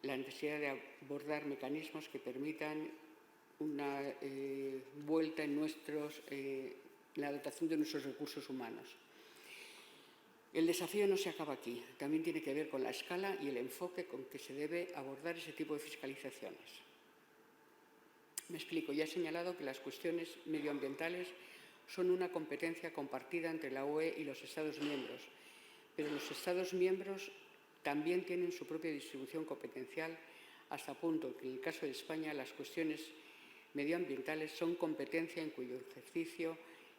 la necesidad de abordar mecanismos que permitan una vuelta en la dotación de nuestros recursos humanos. El desafío no se acaba aquí, también tiene que ver con la escala y el enfoque con que se debe abordar ese tipo de fiscalizaciones. Me explico, ya he señalado que las cuestiones medioambientales son una competencia compartida entre la UE y los Estados miembros, pero los Estados miembros también tienen su propia distribución competencial, hasta punto que en el caso de España las cuestiones medioambientales son competencia en cuyo ejercicio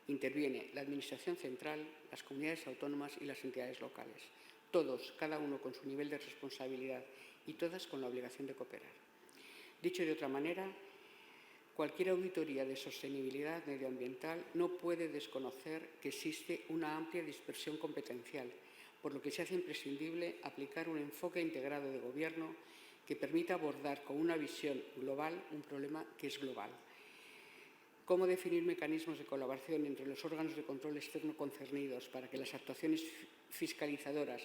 interviene la Administración central, las comunidades autónomas y las entidades locales. Todos, cada uno con su nivel de responsabilidad y todas con la obligación de cooperar. Dicho de otra manera, cualquier auditoría de sostenibilidad medioambiental no puede desconocer que existe una amplia dispersión competencial, por lo que se hace imprescindible aplicar un enfoque integrado de gobierno que permita abordar con una visión global un problema que es global. ¿Cómo definir mecanismos de colaboración entre los órganos de control externo concernidos para que las actuaciones fiscalizadoras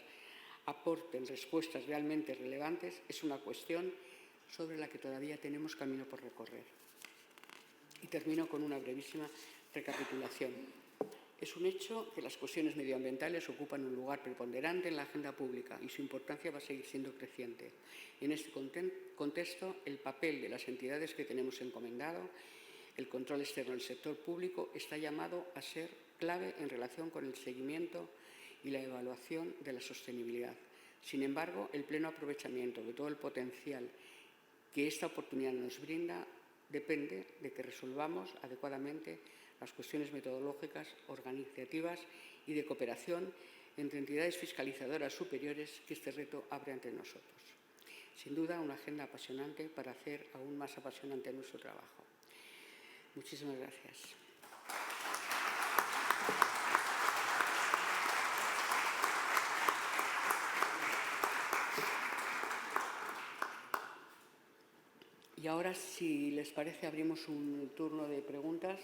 aporten respuestas realmente relevantes? Es una cuestión sobre la que todavía tenemos camino por recorrer. Y termino con una brevísima recapitulación. Es un hecho que las cuestiones medioambientales ocupan un lugar preponderante en la agenda pública y su importancia va a seguir siendo creciente. En este contexto, el papel de las entidades que tenemos encomendado, el control externo del sector público, está llamado a ser clave en relación con el seguimiento y la evaluación de la sostenibilidad. Sin embargo, el pleno aprovechamiento de todo el potencial que esta oportunidad nos brinda depende de que resolvamos adecuadamente las cuestiones metodológicas, organizativas y de cooperación entre entidades fiscalizadoras superiores que este reto abre ante nosotros. Sin duda, una agenda apasionante para hacer aún más apasionante nuestro trabajo. Muchísimas gracias. Y ahora, si les parece, abrimos un turno de preguntas.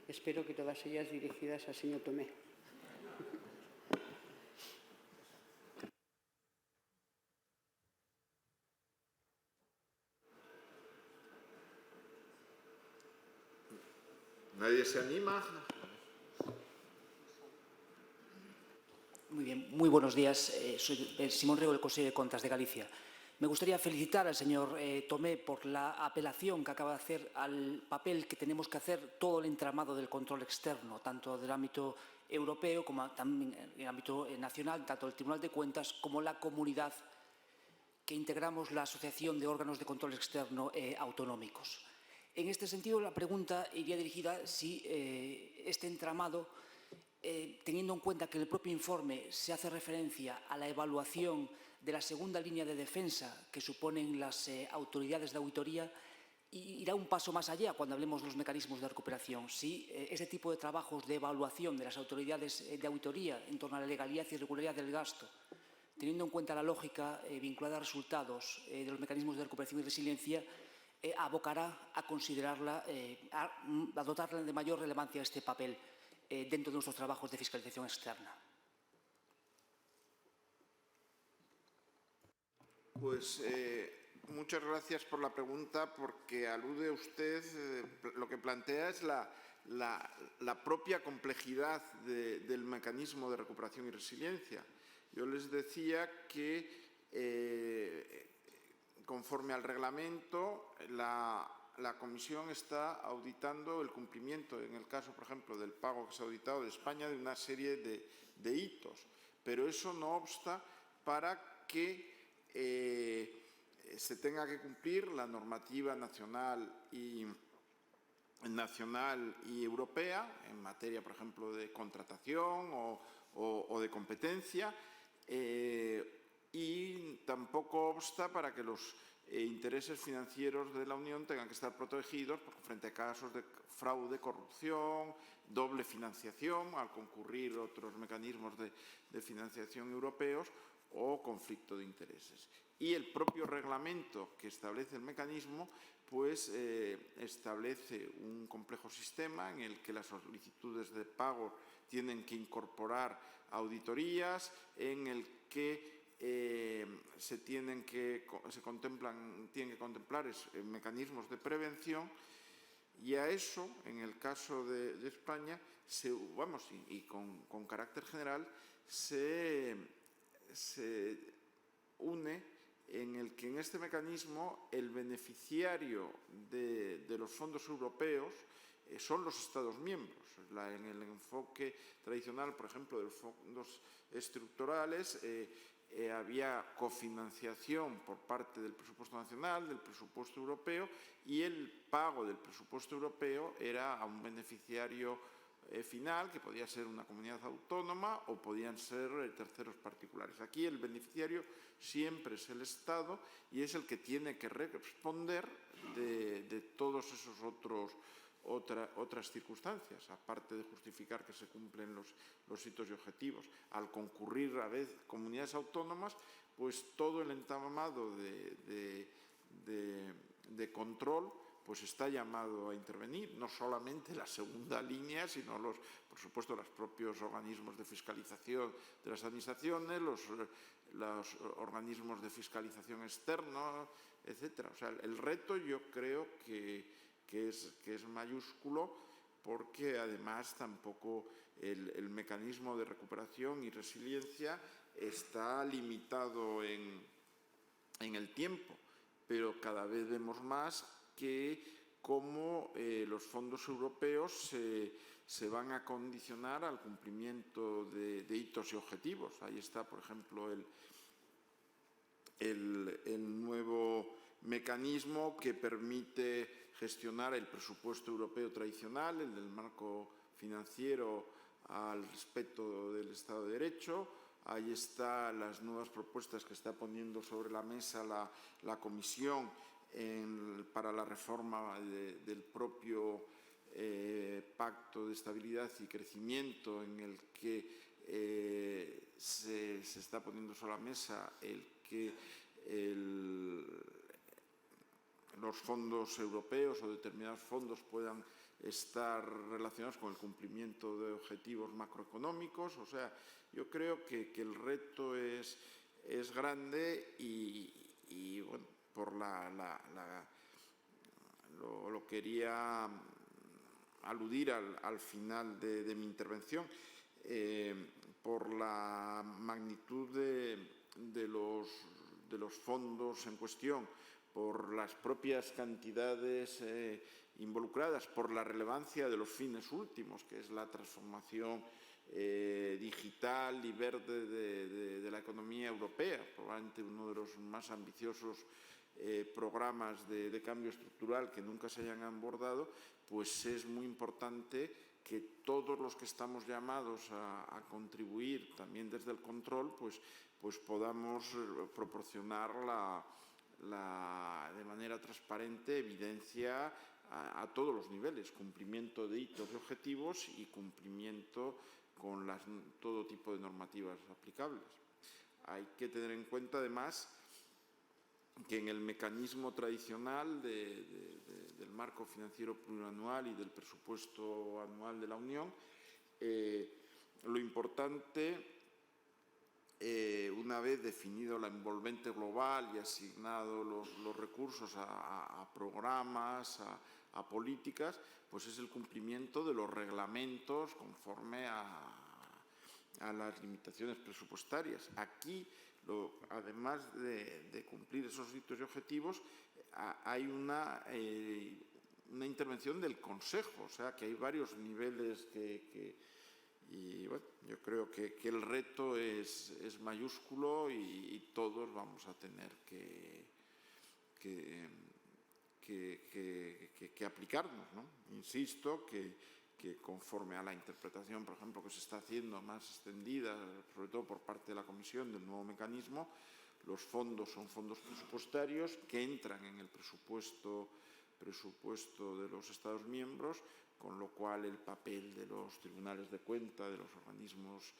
Espero que todas ellas dirigidas al señor Tomé. ¿Nadie se anima? Muy bien, muy buenos días. Soy Simón Rego, del Consejo de Contas de Galicia. Me gustaría felicitar al señor Tomé por la apelación que acaba de hacer al papel que tenemos que hacer todo el entramado del control externo, tanto del ámbito europeo como también en el ámbito nacional, tanto el Tribunal de Cuentas como la comunidad que integramos la Asociación de Órganos de Control Externo Autonómicos. En este sentido, la pregunta iría dirigida si este entramado, teniendo en cuenta que en el propio informe se hace referencia a la evaluación de la segunda línea de defensa que suponen las autoridades de auditoría, irá un paso más allá cuando hablemos de los mecanismos de recuperación. Si ese tipo de trabajos de evaluación de las autoridades de auditoría en torno a la legalidad y regularidad del gasto, teniendo en cuenta la lógica vinculada a resultados de los mecanismos de recuperación y resiliencia, abocará a considerarla, a dotarla de mayor relevancia a este papel dentro de nuestros trabajos de fiscalización externa. Pues muchas gracias por la pregunta, porque alude usted, lo que plantea es la propia complejidad del mecanismo de recuperación y resiliencia. Yo les decía que conforme al reglamento, la Comisión está auditando el cumplimiento, en el caso, por ejemplo, del pago que se ha auditado de España, de una serie de hitos. Pero eso no obsta para que se tenga que cumplir la normativa nacional y europea en materia, por ejemplo, de contratación o de competencia, y tampoco obsta para que los intereses financieros de la Unión tengan que estar protegidos frente a casos de fraude, corrupción, doble financiación al concurrir otros mecanismos de financiación europeos o conflicto de intereses. Y el propio reglamento que establece el mecanismo pues establece un complejo sistema en el que las solicitudes de pago tienen que incorporar auditorías, en el que tienen que contemplar mecanismos de prevención, y a eso, en el caso de España, y con carácter general, se une en el que en este mecanismo el beneficiario de los fondos europeos son los Estados miembros. En el enfoque tradicional, por ejemplo, de los fondos estructurales, había cofinanciación por parte del presupuesto nacional, del presupuesto europeo, y el pago del presupuesto europeo era a un beneficiario final, que podía ser una comunidad autónoma o podían ser terceros particulares. Aquí el beneficiario siempre es el Estado y es el que tiene que responder de todos esos otras circunstancias, aparte de justificar que se cumplen los hitos y objetivos. Al concurrir a vez comunidades autónomas, pues todo el entramado de control pues está llamado a intervenir, no solamente la segunda línea, sino por supuesto, los propios organismos de fiscalización de las administraciones, los organismos de fiscalización externa, etcétera. O sea, el reto yo creo que es mayúsculo, porque además tampoco el mecanismo de recuperación y resiliencia está limitado en el tiempo, pero cada vez vemos más que cómo los fondos europeos se van a condicionar al cumplimiento de hitos y objetivos. Ahí está, por ejemplo, el nuevo mecanismo que permite gestionar el presupuesto europeo tradicional, el del marco financiero al respecto del Estado de Derecho. Ahí están las nuevas propuestas que está poniendo sobre la mesa la Comisión para la reforma del propio Pacto de Estabilidad y Crecimiento, en el que se está poniendo sobre la mesa el que los fondos europeos o determinados fondos puedan estar relacionados con el cumplimiento de objetivos macroeconómicos. O sea, yo creo que el reto es grande y bueno, lo quería aludir al final de mi intervención, por la magnitud de los fondos en cuestión, por las propias cantidades involucradas, por la relevancia de los fines últimos, que es la transformación digital y verde de la economía europea, probablemente uno de los más ambiciosos programas de cambio estructural que nunca se hayan abordado, pues es muy importante que todos los que estamos llamados a contribuir también desde el control, pues podamos proporcionar de manera transparente evidencia a todos los niveles, cumplimiento de hitos y objetivos y cumplimiento con todo tipo de normativas aplicables. Hay que tener en cuenta, además, que en el mecanismo tradicional del marco financiero plurianual y del presupuesto anual de la Unión, lo importante, una vez definido la envolvente global y asignado los recursos a programas, a políticas, pues es el cumplimiento de los reglamentos conforme a las limitaciones presupuestarias. Aquí, además de cumplir esos hitos y objetivos, hay una intervención del Consejo, o sea que hay varios niveles y bueno, yo creo que el reto es mayúsculo y todos vamos a tener que aplicarnos, ¿no? Insisto que conforme a la interpretación, por ejemplo, que se está haciendo más extendida, sobre todo por parte de la Comisión, del nuevo mecanismo, los fondos son fondos presupuestarios que entran en el presupuesto de los Estados miembros, con lo cual el papel de los tribunales de cuenta, de los organismos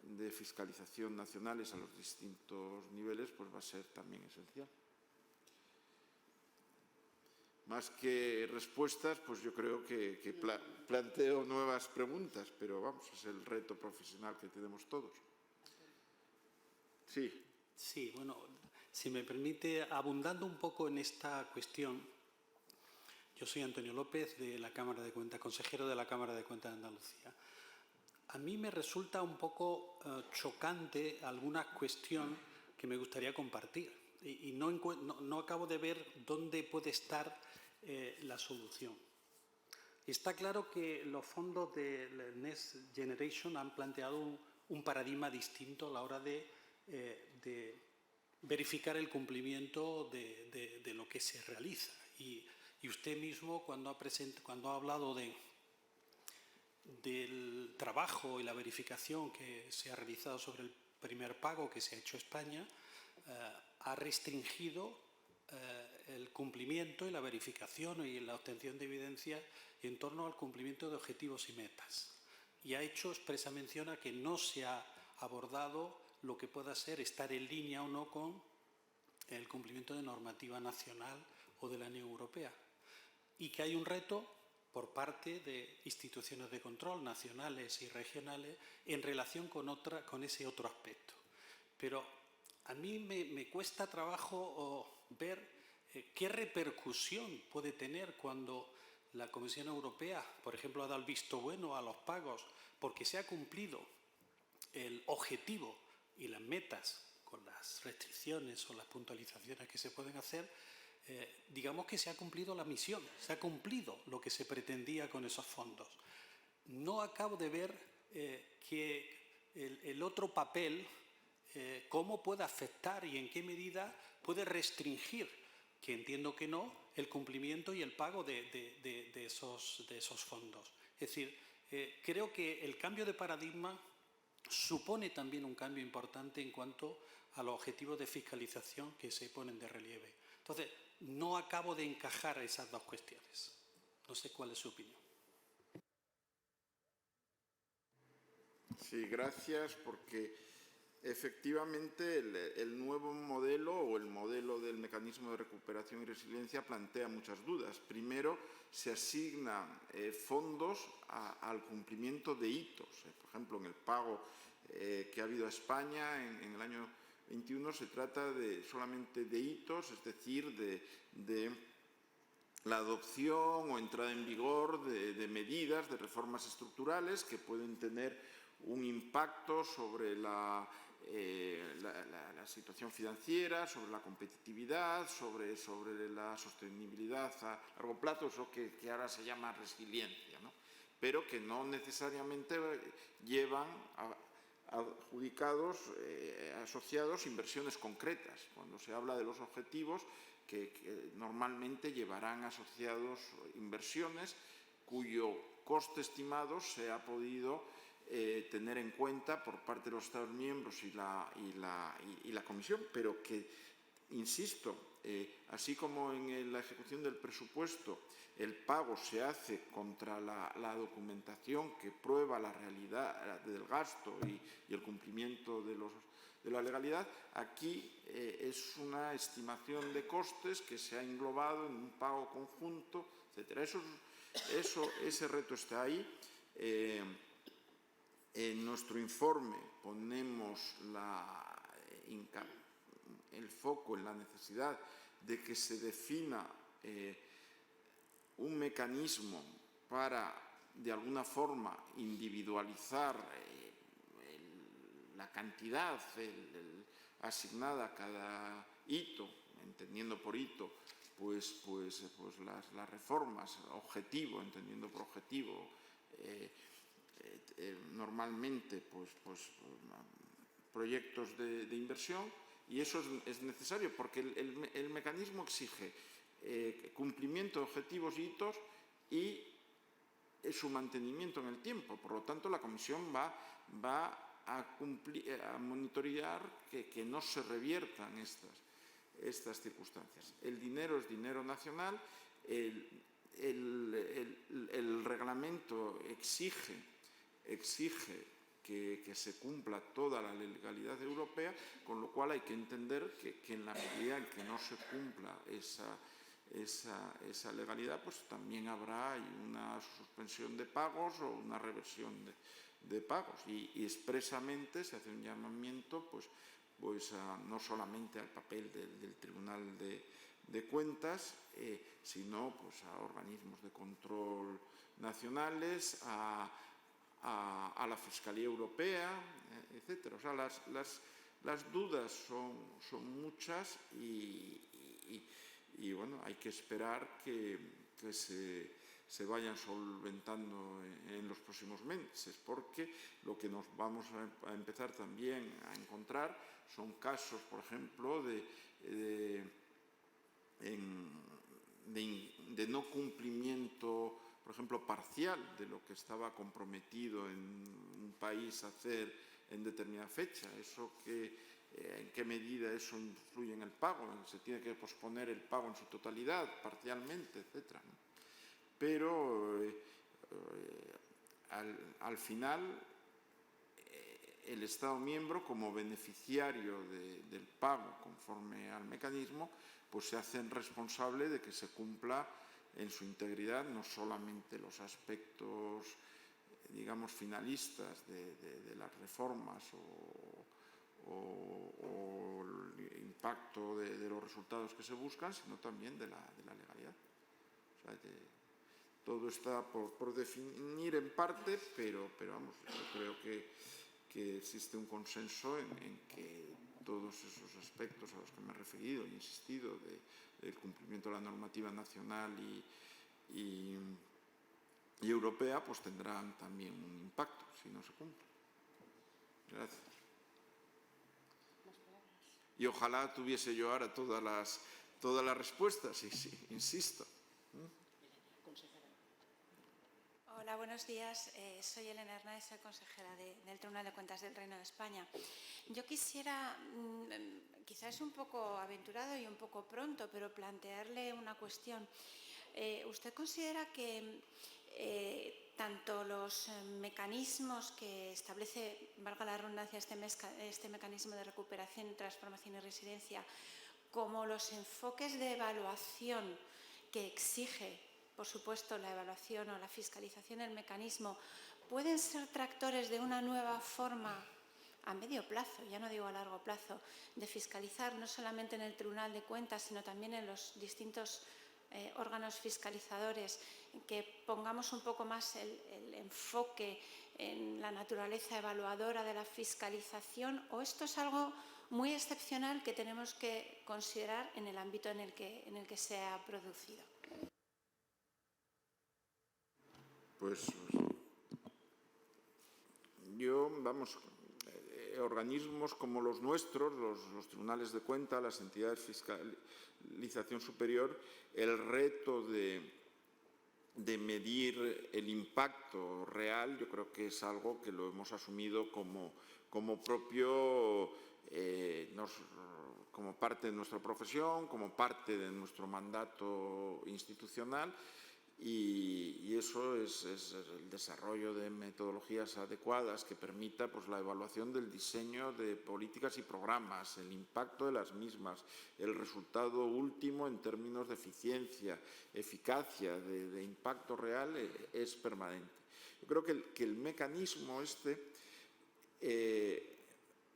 de fiscalización nacionales a los distintos niveles, pues va a ser también esencial. Más que respuestas, pues yo creo que planteo nuevas preguntas, pero vamos, es el reto profesional que tenemos todos. Sí. Sí, bueno, si me permite, abundando un poco en esta cuestión, yo soy Antonio López, de la Cámara de Cuentas, consejero de la Cámara de Cuentas de Andalucía. A mí me resulta un poco chocante alguna cuestión que me gustaría compartir y no acabo de ver dónde puede estar la solución. Está claro que los fondos de Next Generation han planteado un paradigma distinto a la hora de verificar el cumplimiento de lo que se realiza. Y usted mismo, cuando ha hablado del trabajo y la verificación que se ha realizado sobre el primer pago que se ha hecho España, ha restringido el cumplimiento y la verificación y la obtención de evidencia en torno al cumplimiento de objetivos y metas. Y ha hecho expresa mención a que no se ha abordado lo que pueda ser estar en línea o no con el cumplimiento de normativa nacional o de la Unión Europea. Y que hay un reto por parte de instituciones de control nacionales y regionales en relación con ese otro aspecto. Pero a mí me cuesta trabajo ver qué repercusión puede tener cuando la Comisión Europea, por ejemplo, ha dado el visto bueno a los pagos porque se ha cumplido el objetivo y las metas con las restricciones o las puntualizaciones que se pueden hacer, digamos que se ha cumplido la misión, se ha cumplido lo que se pretendía con esos fondos. No acabo de ver que el otro papel, cómo puede afectar y en qué medida puede restringir, que entiendo que no, el cumplimiento y el pago de esos fondos. Es decir, creo que el cambio de paradigma supone también un cambio importante en cuanto a los objetivos de fiscalización que se ponen de relieve. Entonces, no acabo de encajar esas dos cuestiones. No sé cuál es su opinión. Sí, gracias, porque efectivamente el nuevo modelo o el modelo del mecanismo de recuperación y resiliencia plantea muchas dudas. Primero, se asignan fondos al cumplimiento de hitos. Por ejemplo, en el pago que ha habido a España en el año 21 se trata solamente de hitos, es decir, de la adopción o entrada en vigor de medidas, de reformas estructurales que pueden tener un impacto sobre la situación financiera, sobre la competitividad, sobre la sostenibilidad a largo plazo, eso que ahora se llama resiliencia, ¿no? Pero que no necesariamente llevan adjudicados, asociados inversiones concretas. Cuando se habla de los objetivos, que normalmente llevarán asociados inversiones cuyo coste estimado se ha podido tener en cuenta por parte de los Estados miembros y la Comisión, pero que, insisto, así como en la ejecución del presupuesto el pago se hace contra la documentación que prueba la realidad del gasto y el cumplimiento de la legalidad, aquí es una estimación de costes que se ha englobado en un pago conjunto, etc. Ese reto está ahí. En nuestro informe ponemos el foco en la necesidad de que se defina un mecanismo para, de alguna forma, individualizar la cantidad asignada a cada hito, entendiendo por hito pues las reformas, objetivo, entendiendo por objetivo, normalmente proyectos de inversión, y eso es necesario porque el mecanismo exige cumplimiento de objetivos y hitos y su mantenimiento en el tiempo. Por lo tanto, la Comisión va a monitorear que no se reviertan estas circunstancias. El dinero es dinero nacional, el reglamento exige que se cumpla toda la legalidad europea, con lo cual hay que entender que en la medida en que no se cumpla esa legalidad, pues también habrá una suspensión de pagos o una reversión de pagos. Y expresamente se hace un llamamiento no solamente al papel del Tribunal de Cuentas, sino a organismos de control nacionales, a la Fiscalía Europea, etc. O sea, las dudas son muchas y bueno, hay que esperar que se vayan solventando en los próximos meses, porque lo que nos vamos a empezar también a encontrar son casos, por ejemplo, de no cumplimiento, por ejemplo, parcial de lo que estaba comprometido en un país a hacer en determinada fecha. ¿En qué medida eso influye en el pago? ¿Se tiene que posponer el pago en su totalidad, parcialmente, etcétera, ¿no? Pero al final el Estado miembro, como beneficiario del pago conforme al mecanismo, pues se hacen responsable de que se cumpla en su integridad, no solamente los aspectos, digamos, finalistas de las reformas o el impacto de los resultados que se buscan, sino también de la legalidad. O sea, todo está por definir en parte, pero vamos, yo creo que existe un consenso en que todos esos aspectos a los que me he referido e insistido del cumplimiento de la normativa nacional y europea, pues tendrán también un impacto si no se cumple. Gracias. Y ojalá tuviese yo ahora todas las respuestas, sí, insisto. Hola, buenos días. Soy Elena Hernández, soy consejera del Tribunal de Cuentas del Reino de España. Yo quisiera, quizás un poco aventurado y un poco pronto, pero plantearle una cuestión. ¿Usted considera que tanto los mecanismos que establece, valga la redundancia, este mecanismo de recuperación, transformación y resiliencia, como los enfoques de evaluación que exige, por supuesto, la evaluación o la fiscalización del mecanismo, pueden ser tractores de una nueva forma a medio plazo, ya no digo a largo plazo, de fiscalizar no solamente en el Tribunal de Cuentas, sino también en los distintos órganos fiscalizadores, que pongamos un poco más el enfoque en la naturaleza evaluadora de la fiscalización, o esto es algo muy excepcional que tenemos que considerar en el ámbito en el que se ha producido? Pues organismos como los nuestros, los tribunales de cuentas, las entidades de fiscalización superior, el reto de medir el impacto real, yo creo que es algo que lo hemos asumido como propio, como parte de nuestra profesión, como parte de nuestro mandato institucional. Y eso es el desarrollo de metodologías adecuadas que permita pues, la evaluación del diseño de políticas y programas, el impacto de las mismas, el resultado último en términos de eficiencia, eficacia, de impacto real es permanente. Yo creo que el mecanismo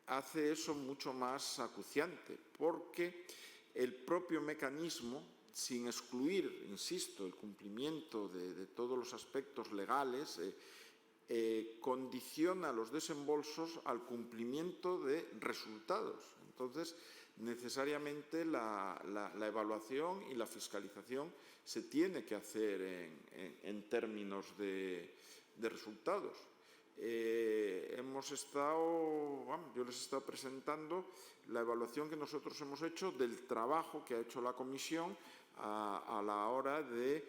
hace eso mucho más acuciante, porque el propio mecanismo, sin excluir, insisto, el cumplimiento de todos los aspectos legales, condiciona los desembolsos al cumplimiento de resultados. Entonces, necesariamente la evaluación y la fiscalización se tiene que hacer en términos de resultados. Yo les he estado presentando la evaluación que nosotros hemos hecho del trabajo que ha hecho la Comisión a la hora de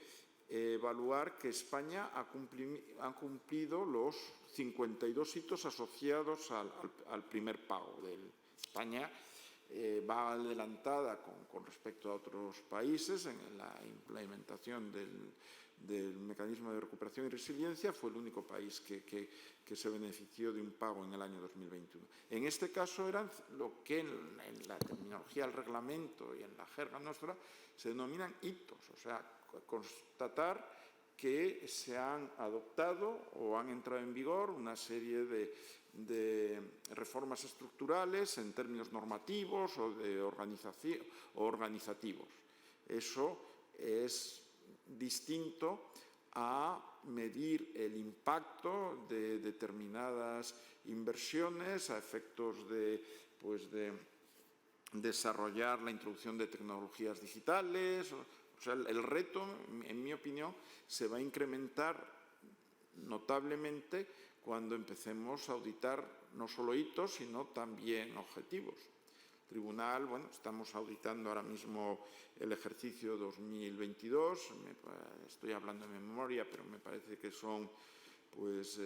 evaluar que España ha cumplido los 52 hitos asociados al primer pago. España va adelantada con respecto a otros países en la implementación del mecanismo de recuperación y resiliencia. Fue el único país que se benefició de un pago en el año 2021. En este caso eran lo que en la terminología del reglamento y en la jerga nuestra se denominan hitos, o sea, constatar que se han adoptado o han entrado en vigor una serie de reformas estructurales en términos normativos o organizativos. Eso es distinto a medir el impacto de determinadas inversiones a efectos de desarrollar la introducción de tecnologías digitales. O sea, el reto, en mi opinión, se va a incrementar notablemente cuando empecemos a auditar no solo hitos, sino también objetivos. Tribunal, bueno, estamos auditando ahora mismo el ejercicio 2022, estoy hablando de memoria, pero me parece que son, pues,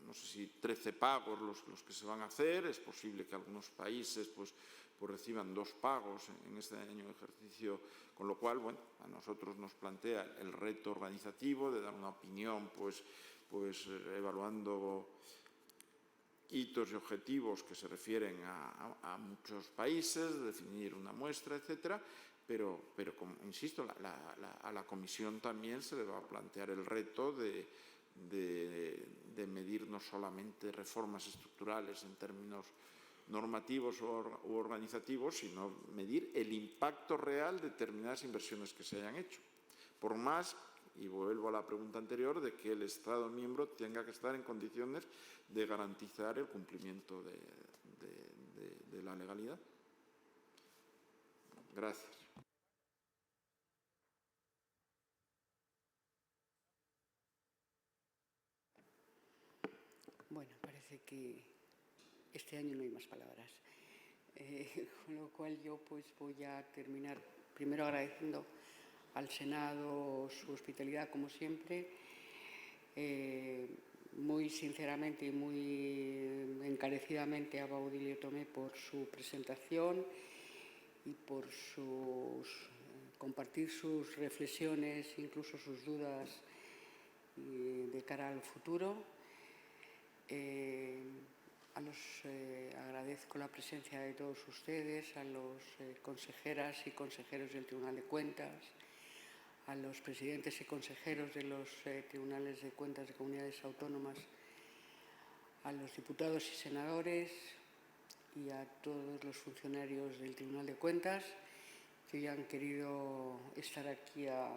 no sé si 13 pagos los que se van a hacer. Es posible que algunos países pues reciban 2 pagos en este año de ejercicio, con lo cual, bueno, a nosotros nos plantea el reto organizativo de dar una opinión, pues evaluando hitos y objetivos que se refieren a muchos países, definir una muestra, etcétera, pero como insisto, a la Comisión también se le va a plantear el reto de medir no solamente reformas estructurales en términos normativos u organizativos, sino medir el impacto real de determinadas inversiones que se hayan hecho. Por más Y vuelvo a la pregunta anterior de que el Estado miembro tenga que estar en condiciones de garantizar el cumplimiento de la legalidad. Gracias. Bueno, parece que este año no hay más palabras. Con lo cual yo pues voy a terminar primero agradeciendo al Senado su hospitalidad, como siempre, muy sinceramente y muy encarecidamente a Baudilio Tomé por su presentación y por compartir sus reflexiones, incluso sus dudas de cara al futuro. Agradezco la presencia de todos ustedes, a los consejeras y consejeros del Tribunal de Cuentas, a los presidentes y consejeros de los Tribunales de Cuentas de Comunidades Autónomas, a los diputados y senadores y a todos los funcionarios del Tribunal de Cuentas que hoy han querido estar aquí a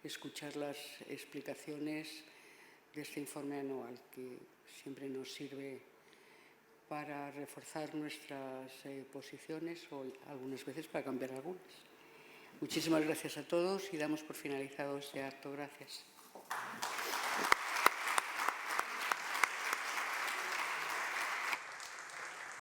escuchar las explicaciones de este informe anual, que siempre nos sirve para reforzar nuestras posiciones o algunas veces para cambiar algunas. Muchísimas gracias a todos y damos por finalizado este acto. Gracias.